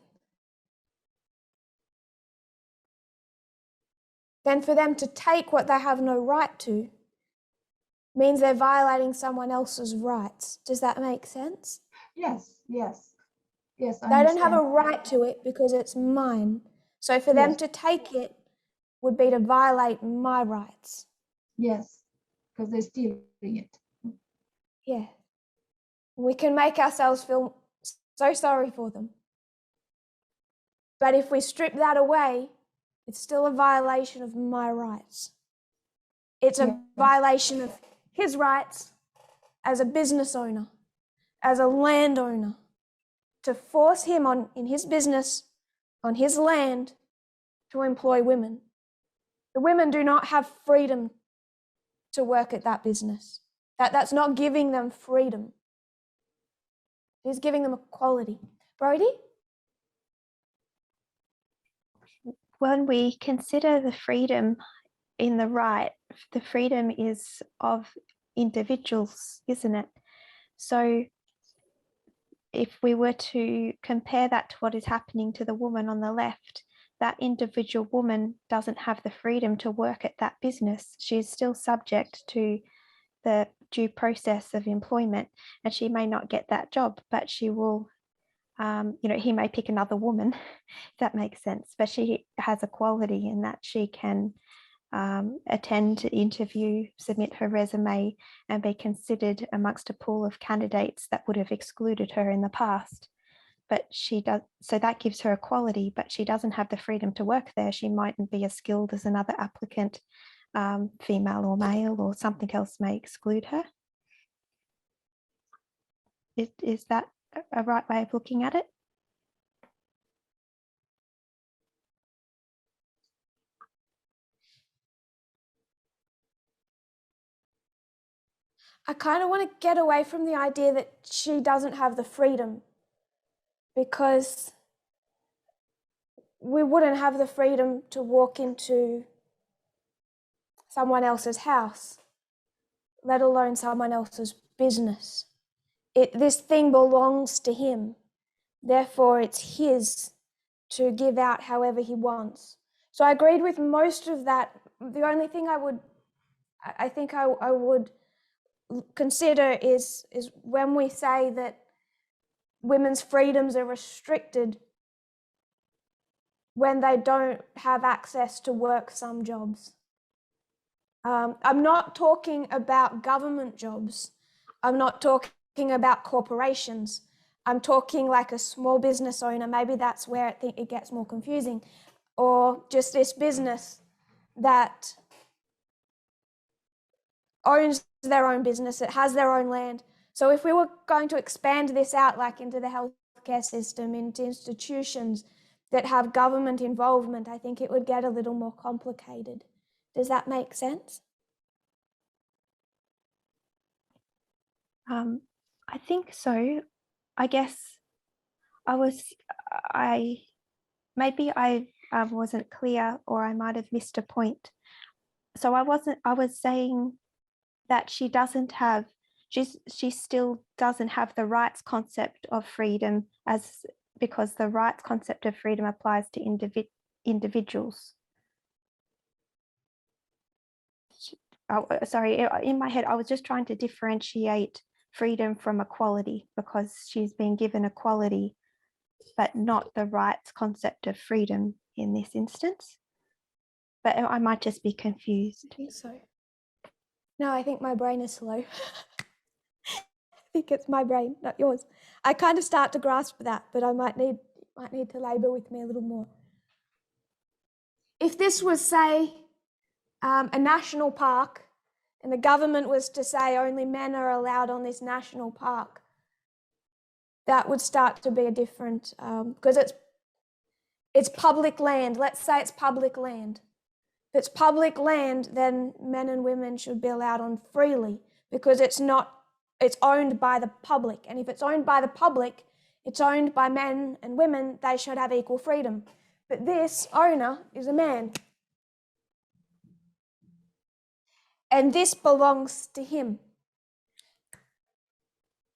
then for them to take what they have no right to means they're violating someone else's rights. Does that make sense? Yes, yes. Yes, I they don't have a understand. right to it because it's mine. So for them to take it would be to violate my rights. Yes, because they're stealing it. Yeah. We can make ourselves feel so sorry for them. But if we strip that away, it's still a violation of my rights. It's a violation of his rights as a business owner, as a landowner, to force him in his business, on his land, to employ women. The women do not have freedom to work at that business. That's not giving them freedom. It is giving them equality. Brodie? When we consider the freedom in the right, the freedom is of individuals, isn't it? So if we were to compare that to what is happening to the woman on the left, that individual woman doesn't have the freedom to work at that business. She is still subject to the due process of employment, and she may not get that job, but she will he may pick another woman, if that makes sense, but she has equality in that she can attend an interview, submit her resume, and be considered amongst a pool of candidates that would have excluded her in the past. But she does, so that gives her equality, but she doesn't have the freedom to work there. She mightn't be as skilled as another applicant, female or male, or something else may exclude her. Is that a right way of looking at it? I kind of want to get away from the idea that she doesn't have the freedom, because we wouldn't have the freedom to walk into someone else's house, let alone someone else's business. This thing belongs to him. Therefore, it's his to give out however he wants. So I agreed with most of that. The only thing I would consider is when we say that women's freedoms are restricted when they don't have access to work some jobs. I'm not talking about government jobs. I'm not talking about corporations. I'm talking like a small business owner. Maybe that's where I think it gets more confusing. Or just this business that owns their own business, it has their own land. So if we were going to expand this out like into the healthcare system, into institutions that have government involvement, I think it would get a little more complicated. Does that make sense? I think so. I guess I wasn't clear, or I might have missed a point. So I was saying that she still doesn't have the rights concept of freedom, because the rights concept of freedom applies to individuals. Sorry, in my head, I was just trying to differentiate freedom from equality, because she's been given equality, but not the rights concept of freedom in this instance. But I might just be confused. I think so. No, I think my brain is slow. I think it's my brain, not yours. I kind of start to grasp that, but I might need to labour with me a little more. If this was, say, a national park, and the government was to say only men are allowed on this national park, that would start to be a different, because it's public land. Let's say it's public land. If it's public land, then men and women should be allowed on freely, because it's owned by the public. And if it's owned by the public, it's owned by men and women, they should have equal freedom. But this owner is a man. And this belongs to him.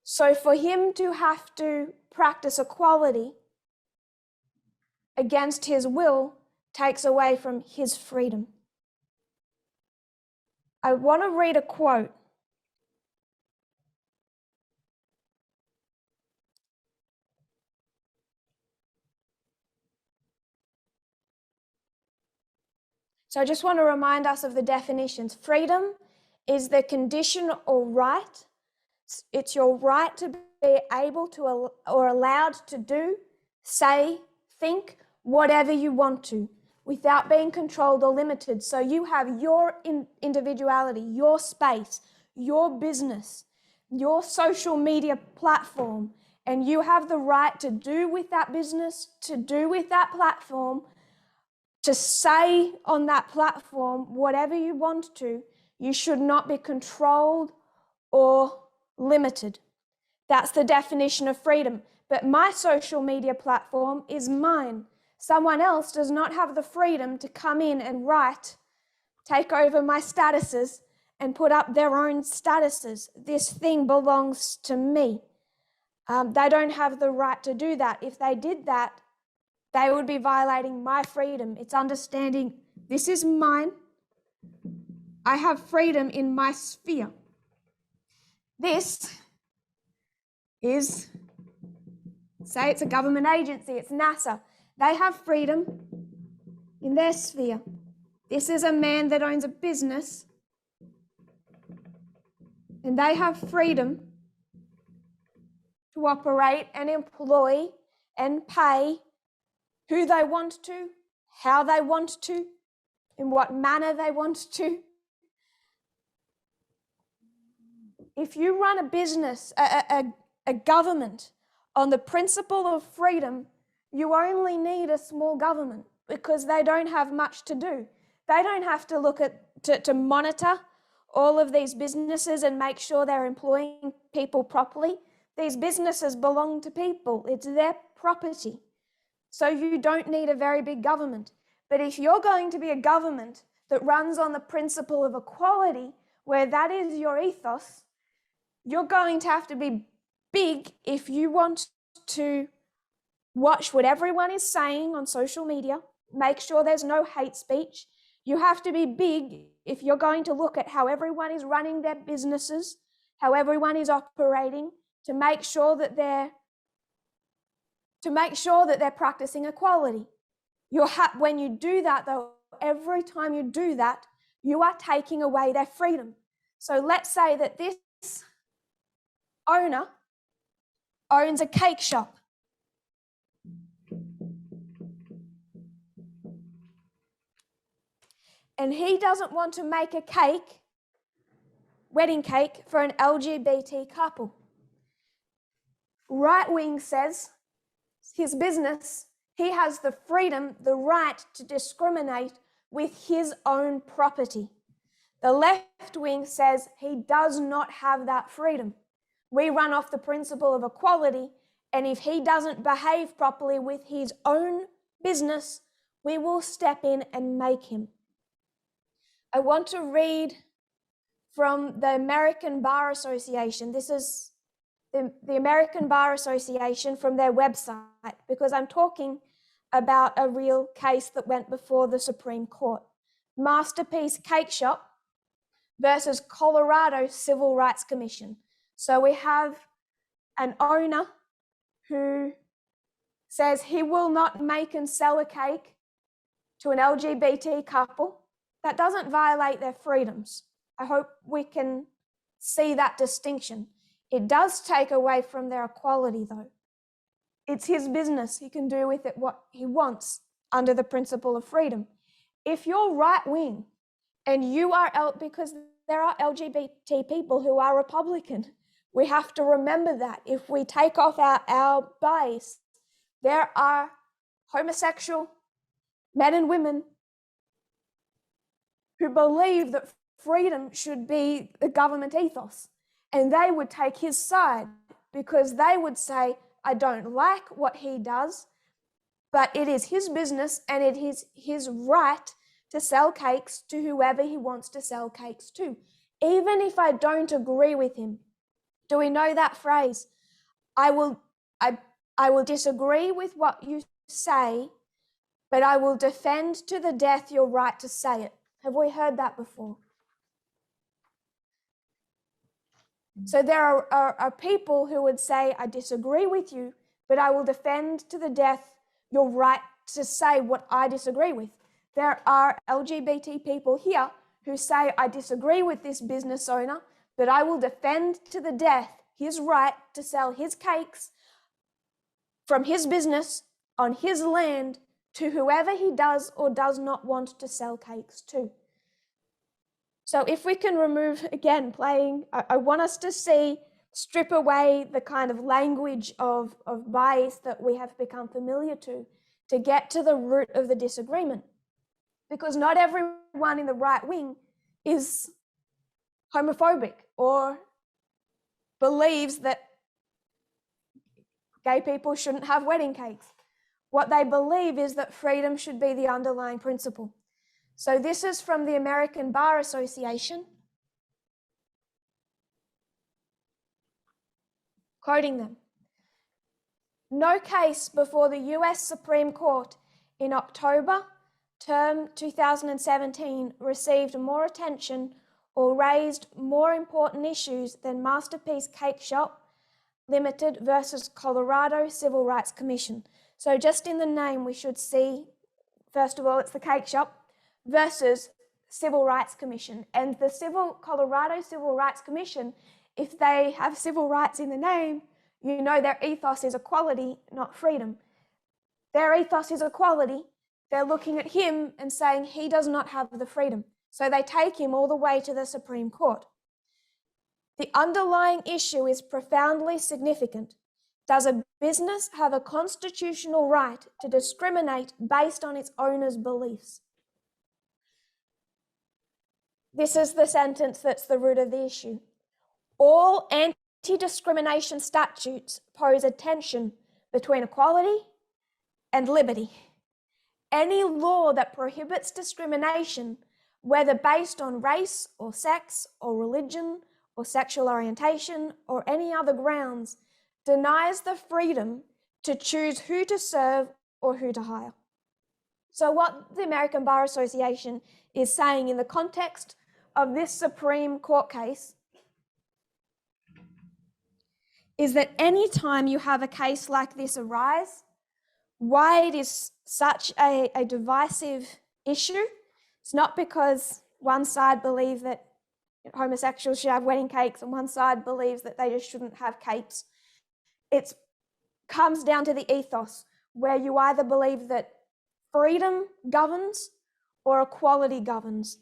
So for him to have to practice equality against his will takes away from his freedom. I want to read a quote. So I just want to remind us of the definitions. Freedom is the condition or right. It's your right to be able to or allowed to do, say, think, whatever you want to, without being controlled or limited. So you have your individuality, your space, your business, your social media platform, and you have the right to do with that business, to do with that platform, to say on that platform whatever you want to. You should not be controlled or limited. That's the definition of freedom. But my social media platform is mine. Someone else does not have the freedom to come in and write, take over my statuses, and put up their own statuses. This thing belongs to me. They don't have the right to do that. If they did that, they would be violating my freedom. It's understanding this is mine. I have freedom in my sphere. This is say it's a government agency, it's NASA. They have freedom in their sphere. This is a man that owns a business, and they have freedom to operate and employ and pay who they want to, how they want to, in what manner they want to. If you run a business, a government on the principle of freedom, you only need a small government because they don't have much to do. They don't have to look at, to monitor all of these businesses and make sure they're employing people properly. These businesses belong to people. It's their property. So you don't need a very big government. But if you're going to be a government that runs on the principle of equality, where that is your ethos, you're going to have to be big if you want to watch what everyone is saying on social media, make sure there's no hate speech. You have to be big if you're going to look at how everyone is running their businesses, how everyone is operating, to make sure that they're practicing equality. When you do that, though, every time you do that, you are taking away their freedom. So let's say that this owner owns a cake shop. And he doesn't want to make a cake, wedding cake, for an LGBT couple. Right wing says his business, he has the freedom, the right to discriminate with his own property. The left wing says he does not have that freedom. We run off the principle of equality, and if he doesn't behave properly with his own business, we will step in and make him. I want to read from the American Bar Association. This is the American Bar Association from their website, because I'm talking about a real case that went before the Supreme Court. Masterpiece Cake Shop versus Colorado Civil Rights Commission. So we have an owner who says he will not make and sell a cake to an LGBT couple. That doesn't violate their freedoms. I hope we can see that distinction. It does take away from their equality, though. It's his business. He can do with it what he wants under the principle of freedom. If you're right wing and you are because there are LGBT people who are Republican, we have to remember that. If we take off our bias, there are homosexual men and women who believe that freedom should be the government ethos. And they would take his side because they would say, I don't like what he does, but it is his business and it is his right to sell cakes to whoever he wants to sell cakes to. Even if I don't agree with him. Do we know that phrase? I will disagree with what you say, but I will defend to the death your right to say it. Have we heard that before? So there are people who would say, I disagree with you, but I will defend to the death your right to say what I disagree with. There are LGBT people here who say, I disagree with this business owner, but I will defend to the death his right to sell his cakes from his business on his land to whoever he does or does not want to sell cakes to. So if we can remove, again, I want us to strip away the kind of language of bias that we have become familiar to get to the root of the disagreement. Because not everyone in the right wing is homophobic or believes that gay people shouldn't have wedding cakes. What they believe is that freedom should be the underlying principle. So this is from the American Bar Association, quoting them. No case before the US Supreme Court in October, term 2017, received more attention or raised more important issues than Masterpiece Cake Shop, Limited versus Colorado Civil Rights Commission. So just in the name, we should see, first of all, it's the cake shop versus Civil Rights Commission. And the Colorado Civil Rights Commission, if they have civil rights in the name, you know their ethos is equality, not freedom. Their ethos is equality. They're looking at him and saying he does not have the freedom. So they take him all the way to the Supreme Court. The underlying issue is profoundly significant. Does a business have a constitutional right to discriminate based on its owner's beliefs? This is the sentence that's the root of the issue. All anti-discrimination statutes pose a tension between equality and liberty. Any law that prohibits discrimination, whether based on race or sex or religion or sexual orientation or any other grounds, denies the freedom to choose who to serve or who to hire. So what the American Bar Association is saying in the context of this Supreme Court case is that any time you have a case like this arise, why it is such a divisive issue, it's not because one side believes that homosexuals should have wedding cakes and one side believes that they just shouldn't have cakes. It comes down to the ethos, where you either believe that freedom governs or equality governs.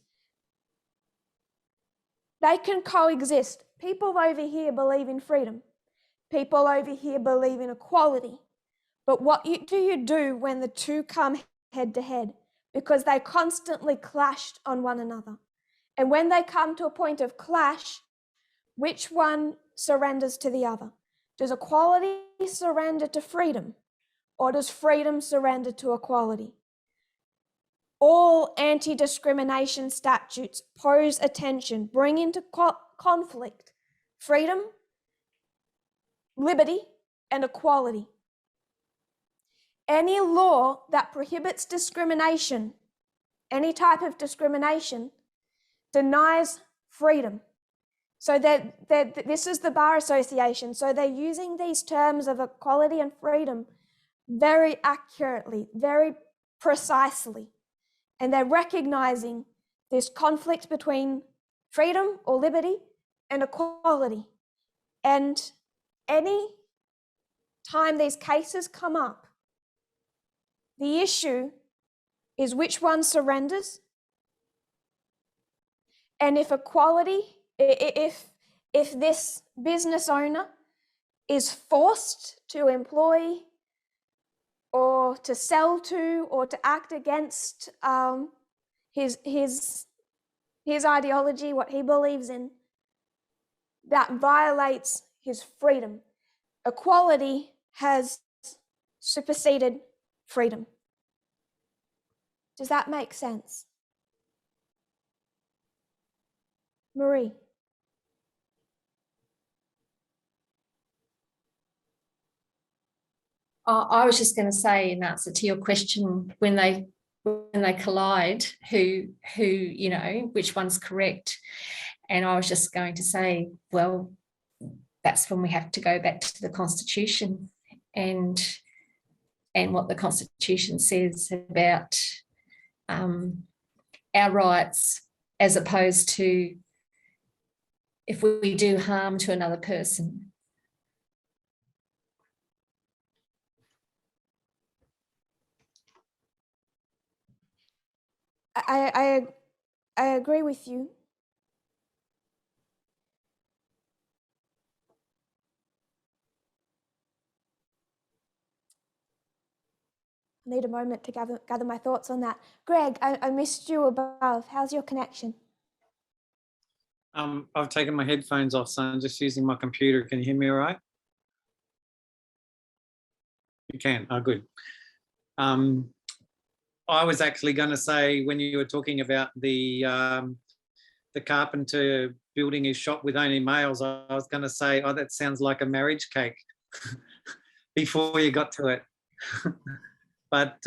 They can coexist. People over here believe in freedom. People over here believe in equality. But what do you do when the two come head to head? Because they constantly clashed on one another. And when they come to a point of clash, which one surrenders to the other? Does equality surrender to freedom? Or does freedom surrender to equality? All anti-discrimination statutes pose a tension, bring into conflict freedom, liberty, and equality. Any law that prohibits discrimination, any type of discrimination, denies freedom. So this is the Bar Association. So they're using these terms of equality and freedom very accurately, very precisely. And they're recognizing this conflict between freedom or liberty and equality. And any time these cases come up, the issue is which one surrenders. And if equality, if this business owner is forced to employ or to sell to or to act against his ideology, what he believes in, that violates his freedom. Equality has superseded freedom. Does that make sense? Marie? I was just going to say, in answer to your question, when they collide, who which one's correct, and I was just going to say, well, that's when we have to go back to the Constitution and what the Constitution says about our rights, as opposed to if we do harm to another person. I agree with you. I need a moment to gather my thoughts on that. Greg, I missed you above. How's your connection? I've taken my headphones off, so I'm just using my computer. Can you hear me all right? You can. Oh, good. I was actually going to say, when you were talking about the carpenter building his shop with only males, I was going to say, oh, that sounds like a marriage cake before you got to it. But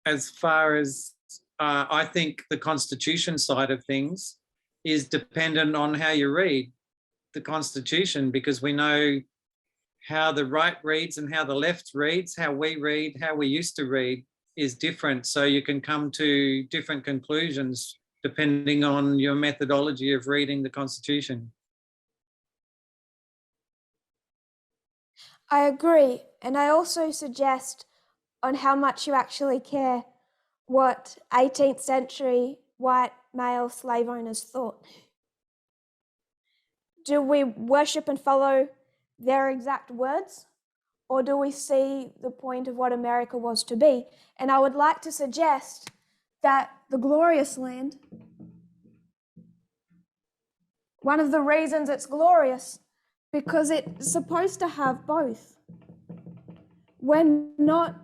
as far as I think the Constitution side of things is dependent on how you read. the Constitution, because we know how the right reads and how the left reads, how we read, how we used to read is different. So you can come to different conclusions depending on your methodology of reading the Constitution. I agree. And I also suggest on how much you actually care what 18th century white male slave owners thought. Do we worship and follow their exact words? Or do we see the point of what America was to be? And I would like to suggest that the glorious land, one of the reasons it's glorious, because it's supposed to have both. We're not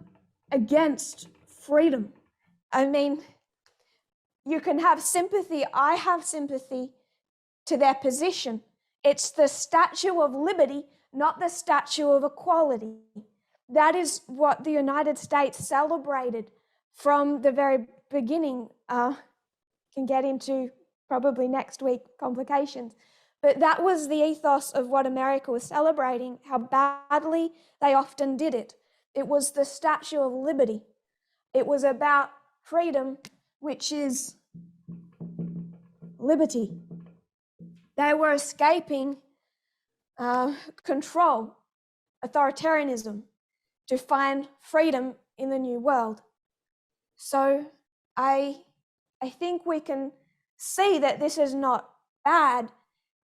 against freedom. I mean, you can have sympathy. I have sympathy to their position. It's the Statue of Liberty, not the Statue of Equality. That is what the United States celebrated from the very beginning. Can get into probably next week complications. But that was the ethos of what America was celebrating, how badly they often did it. It was the Statue of Liberty. It was about freedom, which is liberty. They were escaping control, authoritarianism, to find freedom in the new world. So I think we can see that this is not bad.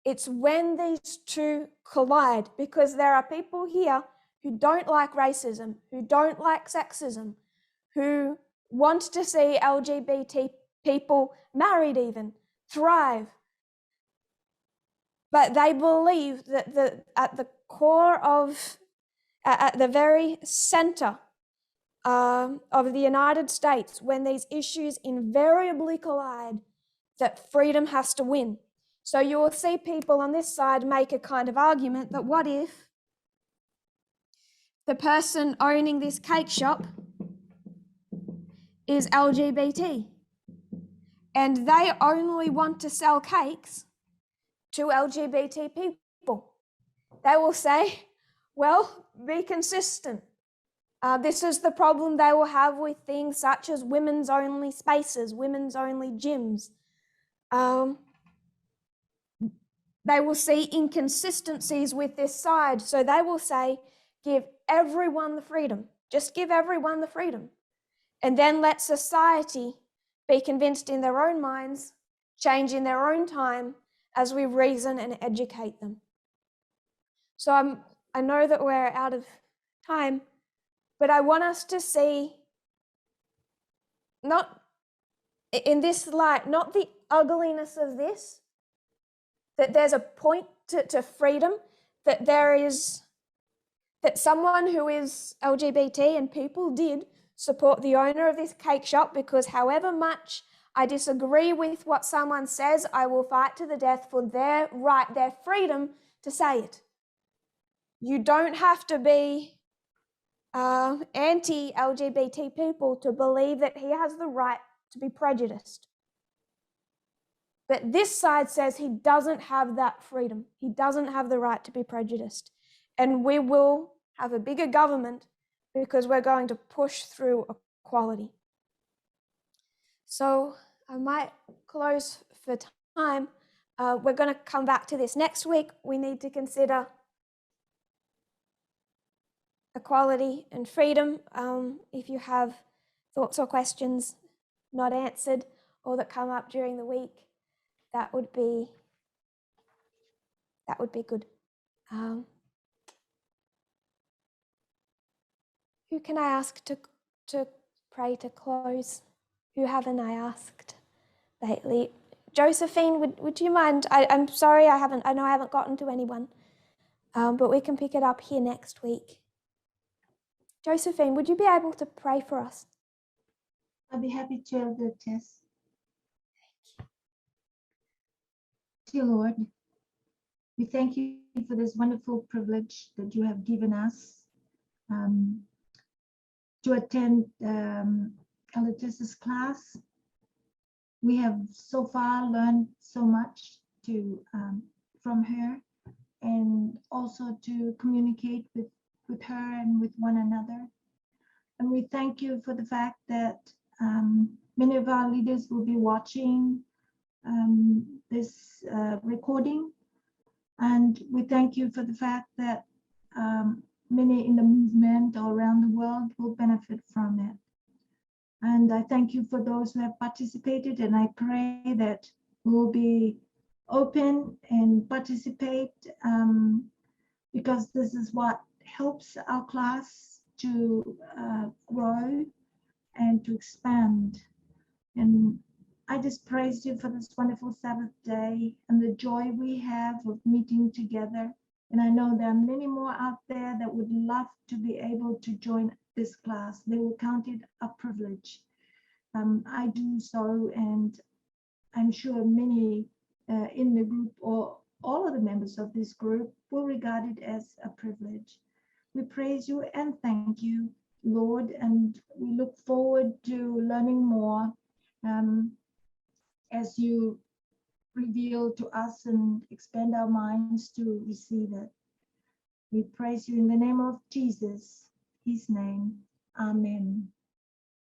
It's when these two collide, because there are people here who don't like racism, who don't like sexism, who want to see LGBT people married even, thrive. But they believe that at the core of, at the very center of the United States, when these issues invariably collide, that freedom has to win. So you will see people on this side make a kind of argument that what if the person owning this cake shop is LGBT and they only want to sell cakes to LGBT people? They will say, well, be consistent. This is the problem they will have with things such as women's only spaces, women's only gyms. They will see inconsistencies with this side. So they will say, give everyone the freedom. Just give everyone the freedom. And then let society be convinced in their own minds, change in their own time as we reason and educate them. So I know that we're out of time, but I want us to see, not in this light, not the ugliness of this, that there's a point to freedom, that there is, that someone who is LGBT and people did support the owner of this cake shop, because however much I disagree with what someone says, I will fight to the death for their right, their freedom to say it. You don't have to be anti-LGBT people to believe that he has the right to be prejudiced. But this side says he doesn't have that freedom. He doesn't have the right to be prejudiced. And we will have a bigger government because we're going to push through equality. So I might close for time. We're going to come back to this next week. We need to consider equality and freedom. If you have thoughts or questions not answered or that come up during the week, that would be good. Who can I ask to pray to close? Who haven't I asked lately? Josephine, would you mind? I'm sorry, I know I haven't gotten to anyone, but we can pick it up here next week. Josephine, would you be able to pray for us? I'd be happy to, Elder Tess. Dear Lord, we thank you for this wonderful privilege that you have given us to attend Elder Tess's class. We have so far learned so much from her. and also to communicate with her and with one another. And we thank you for the fact that many of our leaders will be watching this recording. And we thank you for the fact that many in the movement all around the world will benefit from it. And I thank you for those who have participated, and I pray that we'll be open and participate because this is what helps our class to grow and to expand. And I just praise you for this wonderful Sabbath day and the joy we have of meeting together. And I know there are many more out there that would love to be able to join this class. They will count it a privilege. I do so, and I'm sure many in the group or all of the members of this group will regard it as a privilege. We praise you and thank you, Lord, and we look forward to learning more as you reveal to us and expand our minds to receive it. We praise you in the name of Jesus, his name. Amen.